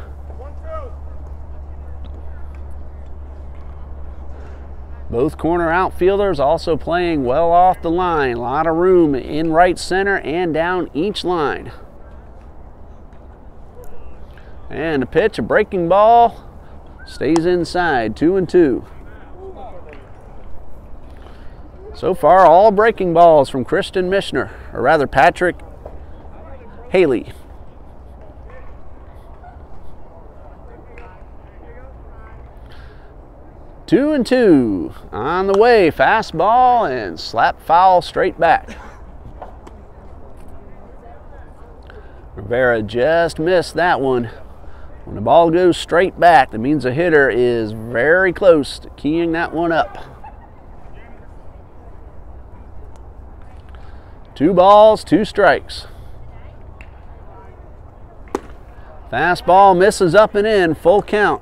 Both corner outfielders also playing well off the line. A lot of room in right center and down each line. And a pitch, a breaking ball, stays inside, 2-2. So far, all breaking balls from Christian Mishner, or rather Patrick Haley. Two and two on the way, fastball and slap foul straight back. Rivera just missed that one. When the ball goes straight back, that means the hitter is very close to keying that one up. 2 balls, 2 strikes. Fastball misses up and in, full count.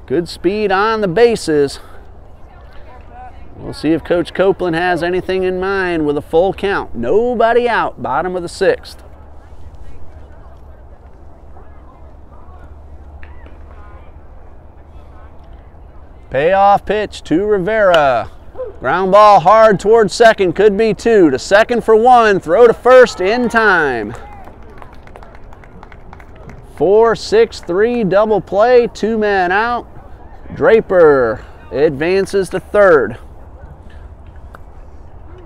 Good speed on the bases. We'll see if Coach Copeland has anything in mind with a full count. Nobody out, bottom of the 6th. Payoff pitch to Rivera. Ground ball hard towards second, could be 2. To second for 1, throw to first in time. 4-6-3 double play, 2 men out. Draper advances to third.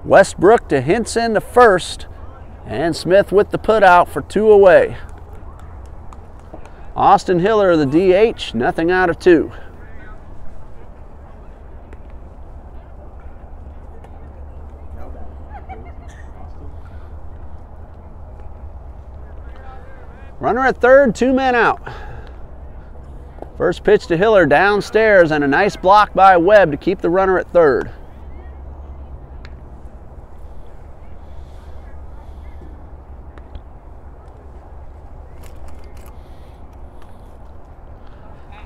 Westbrook to Hinson to first, and Smith with the putout for 2 away. Austin Hiller the DH, nothing out of 2. Runner at third, 2 men out. First pitch to Hiller downstairs and a nice block by Webb to keep the runner at third.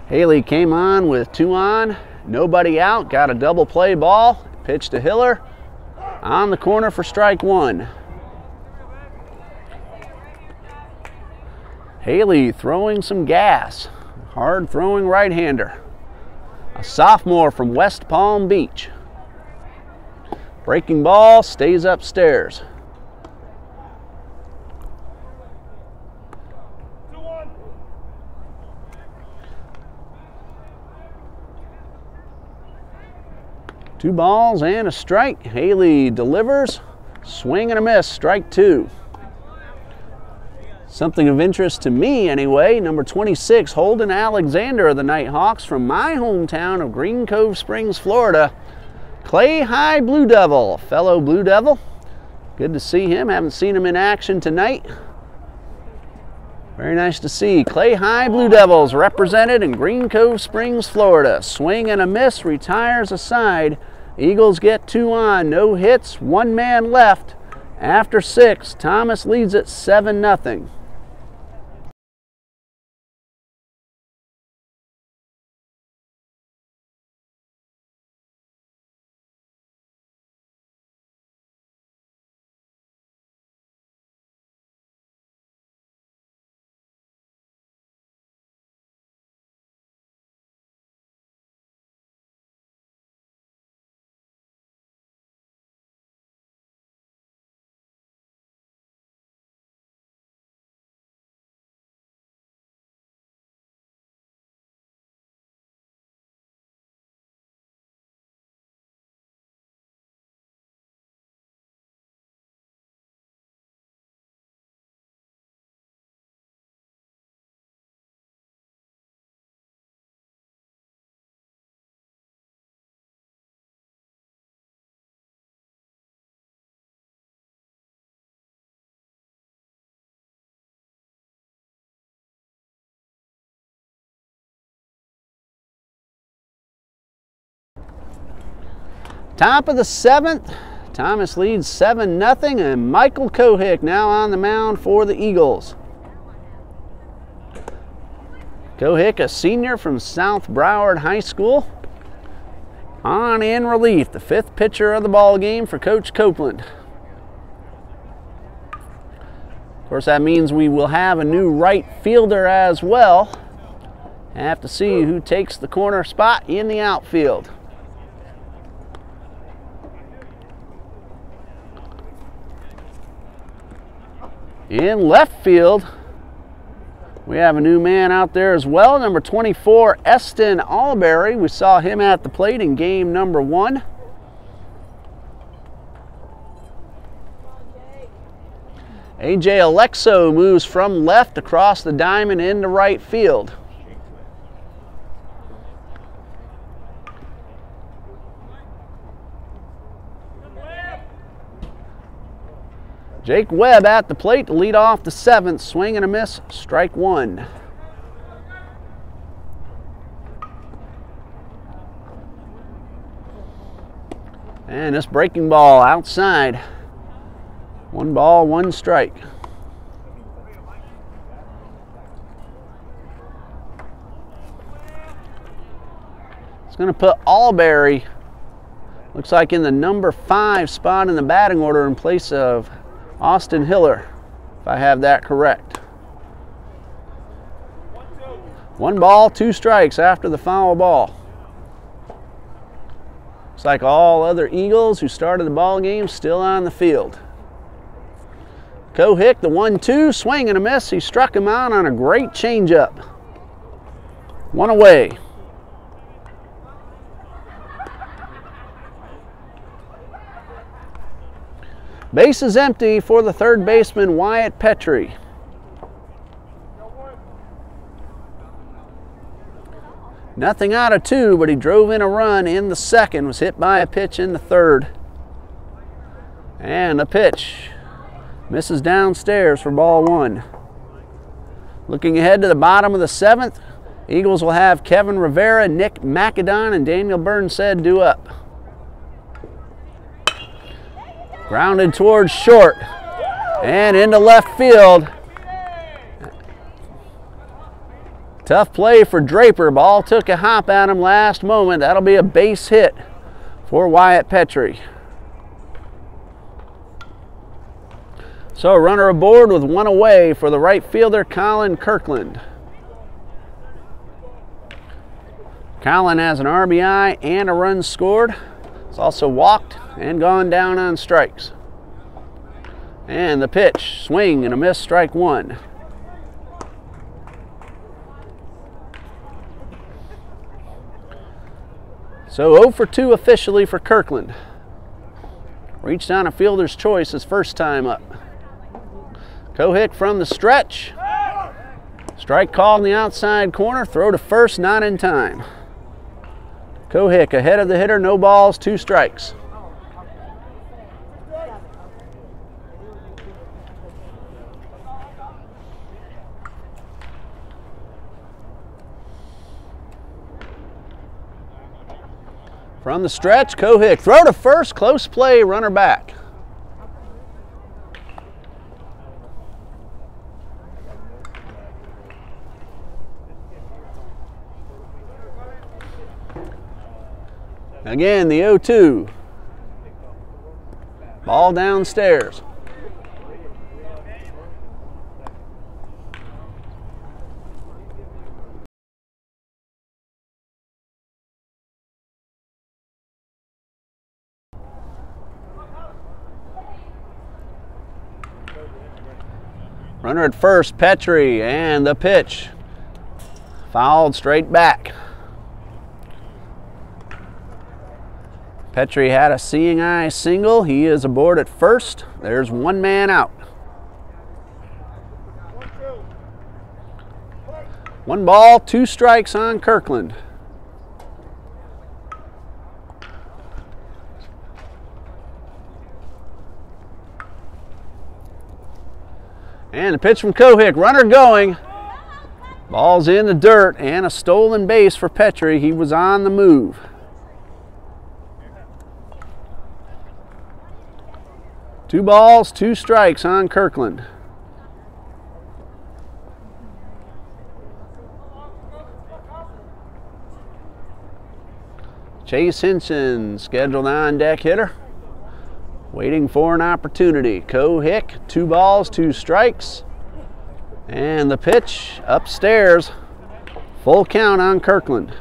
Haley came on with 2 on, nobody out, got a double play ball. Pitch to Hiller on the corner for strike 1. Haley throwing some gas. Hard throwing right-hander. a sophomore from West Palm Beach. Breaking ball stays upstairs. Two balls and a strike. Haley delivers. Swing and a miss. Strike two. Something of interest to me anyway, number 26, Holden Alexander of the Nighthawks from my hometown of Green Cove Springs, Florida. Clay High Blue Devil, fellow Blue Devil. Good to see him. Haven't seen him in action tonight. Very nice to see. Clay High Blue Devils represented in Green Cove Springs, Florida. Swing and a miss, retires aside. Eagles get 2 on, no hits, 1 man left. After 6, Thomas leads it 7-0. Top of the 7th, Thomas leads 7-0, and Michael Kohick now on the mound for the Eagles. Kohick, a senior from South Broward High School, on in relief, the 5th pitcher of the ball game for Coach Copeland. Of course, that means we will have a new right fielder as well. Have to see who takes the corner spot in the outfield. In left field, we have a new man out there as well, number 24, Eston Alberry. We saw him at the plate in game number 1. AJ Alexo moves from left across the diamond into right field. Jake Webb at the plate to lead off the 7th. Swing and a miss, strike 1. And this breaking ball outside. 1 ball, 1 strike. It's going to put Alberry, looks like in the number 5 spot in the batting order in place of Austin Hiller, if I have that correct. 1 ball, 2 strikes after the foul ball. Looks like all other Eagles who started the ball game still on the field. Kohick, the 1-2, swing and a miss. He struck him out on a great changeup. 1 away. Base is empty for the 3rd baseman, Wyatt Petrie. Nothing out of 2, but he drove in a run in the 2nd, was hit by a pitch in the 3rd. And the pitch misses downstairs for ball 1. Looking ahead to the bottom of the 7th, Eagles will have Kevin Rivera, Nick McAdon, and Daniel Burnside due up. Grounded towards short and into left field. Tough play for Draper. Ball took a hop at him last moment. That'll be a base hit for Wyatt Petrie. So runner aboard with 1 away for the right fielder, Colin Kirkland. Collin has an RBI and a run scored. It's also walked and gone down on strikes. And the pitch, swing and a miss, strike one. So 0 for 2 officially for Kirkland. Reached on a fielder's choice his first time up. Kohik from the stretch. Strike called in the outside corner. Throw to first, not in time. Kohik ahead of the hitter, no balls, 2 strikes. From the stretch, Kohik, throw to first, close play, runner back. Again, the 0-2. Ball downstairs. Runner at first, Petrie, and the pitch. Fouled straight back. Petrie had a seeing eye single. He is aboard at first. There's 1 man out. 1 ball, 2 strikes on Kirkland. And the pitch from Kohik, runner going. Ball's in the dirt and a stolen base for Petrie. He was on the move. Two balls, 2 strikes on Kirkland. Chase Hinson, scheduled on-deck hitter. Waiting for an opportunity. Kohik, 2 balls, 2 strikes. And the pitch upstairs. Full count on Kirkland.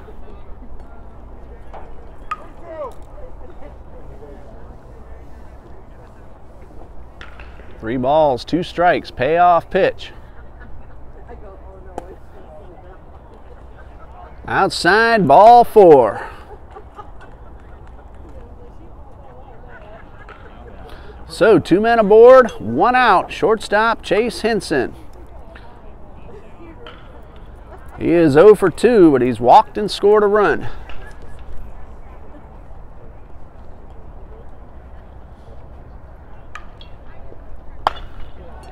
Three balls, 2 strikes, payoff pitch. Outside, ball 4. So 2 men aboard, 1 out. Shortstop Chase Hinson. He is 0 for 2, but he's walked and scored a run.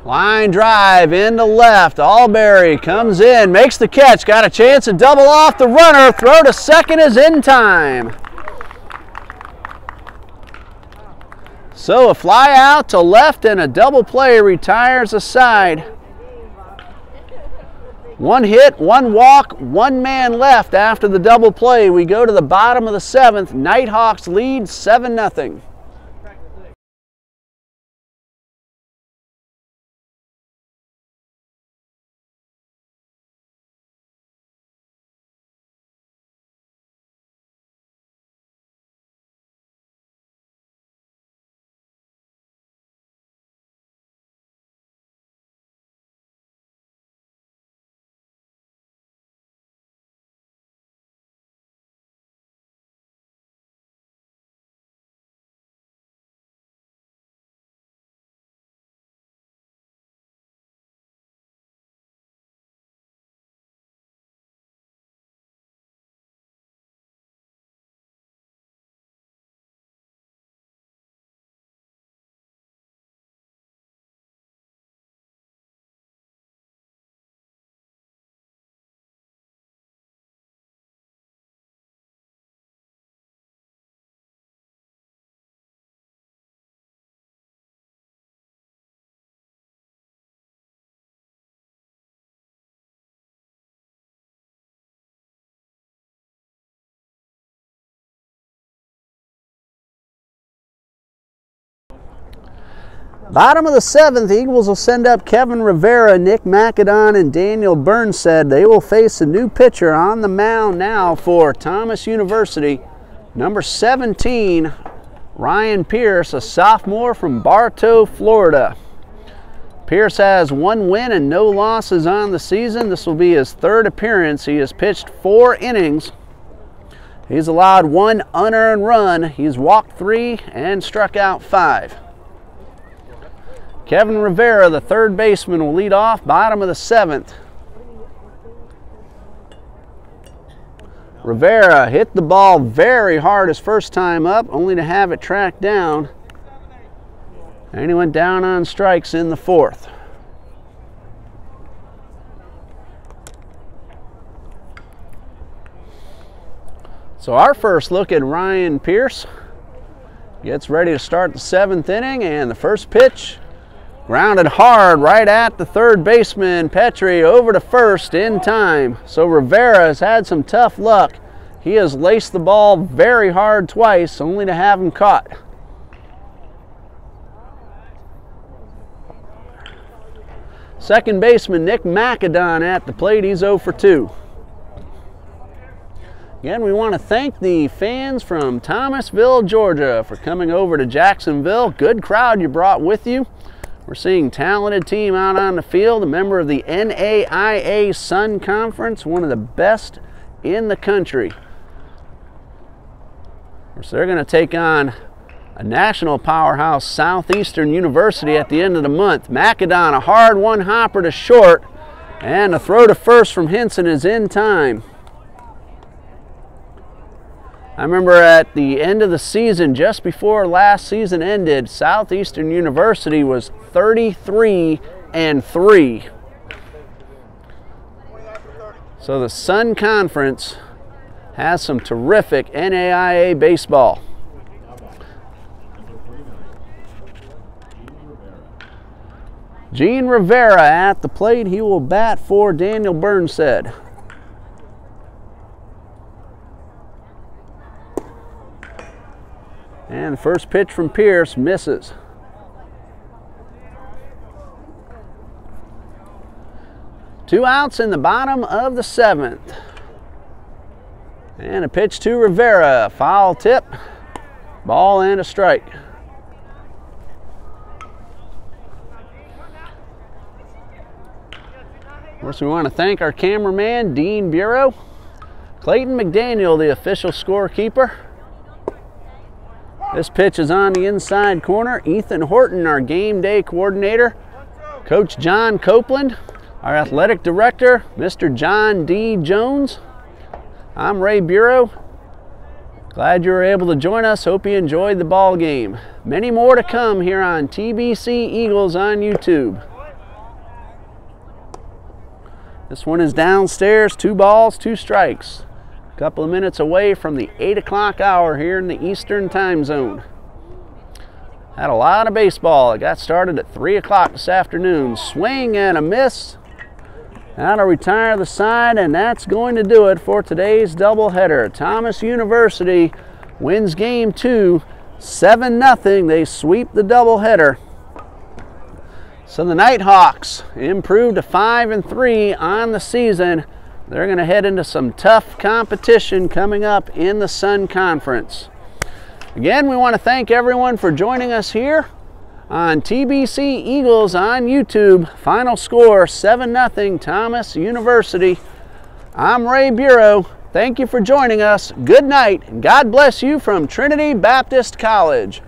Line drive into left. Alberry comes in, makes the catch, got a chance to double off the runner. Throw to second is in time. So a fly out to left and a double play retires a side. 1 hit, 1 walk, 1 man left after the double play. We go to the bottom of the 7th. Nighthawks lead 7-0. Bottom of the 7th, Eagles will send up Kevin Rivera, Nick McAdon, and Daniel Burnsted. They will face a new pitcher on the mound now for Thomas University. Number 17, Ryan Pierce, a sophomore from Bartow, Florida. Pierce has 1 win and no losses on the season. This will be his 3rd appearance. He has pitched 4 innings. He's allowed 1 unearned run. He's walked 3 and struck out 5. Kevin Rivera, the 3rd baseman, will lead off, bottom of the 7th. Rivera hit the ball very hard his first time up, only to have it tracked down. And he went down on strikes in the 4th. So our first look at Ryan Pierce. Gets ready to start the 7th inning, and the first pitch grounded hard right at the 3rd baseman. Petrie over to 1st in time. So Rivera has had some tough luck. He has laced the ball very hard twice, only to have him caught. Second baseman Nick McAdon at the plate. He's 0 for 2. Again, we want to thank the fans from Thomasville, Georgia for coming over to Jacksonville. Good crowd you brought with you. We're seeing talented team out on the field, a member of the NAIA Sun Conference, one of the best in the country. So they're going to take on a national powerhouse, Southeastern University, at the end of the month. McAdon, a hard one-hopper to short, and a throw to 1st from Hinson is in time. I remember at the end of the season, just before last season ended, Southeastern University was 33-3. So the Sun Conference has some terrific NAIA baseball. Gene Rivera at the plate. He will bat for Daniel Burnsted. And the first pitch from Pierce misses. Two outs in the bottom of the 7th. And a pitch to Rivera. Foul tip. Ball and a strike. Of course, we want to thank our cameraman, Dean Bureau. Clayton McDaniel, the official scorekeeper. This pitch is on the inside corner. Ethan Horton, our game day coordinator. Coach John Copeland, our athletic director, Mr. John D. Jones. I'm Ray Bureau. Glad you were able to join us. Hope you enjoyed the ball game. Many more to come here on TBC Eagles on YouTube. This one is downstairs, 2 balls, 2 strikes. A couple of minutes away from the 8 o'clock hour here in the Eastern time zone. Had a lot of baseball. It got started at 3 o'clock this afternoon. Swing and a miss. Now to retire the side, and that's going to do it for today's doubleheader. Thomas University wins game 2, 7-0. They sweep the doubleheader. So the Nighthawks improved to 5-3 on the season. They're going to head into some tough competition coming up in the Sun Conference. Again, we want to thank everyone for joining us here on TBC Eagles on YouTube. Final score, 7-0 Thomas University. I'm Ray Bureau. Thank you for joining us. Good night, and God bless you from Trinity Baptist College.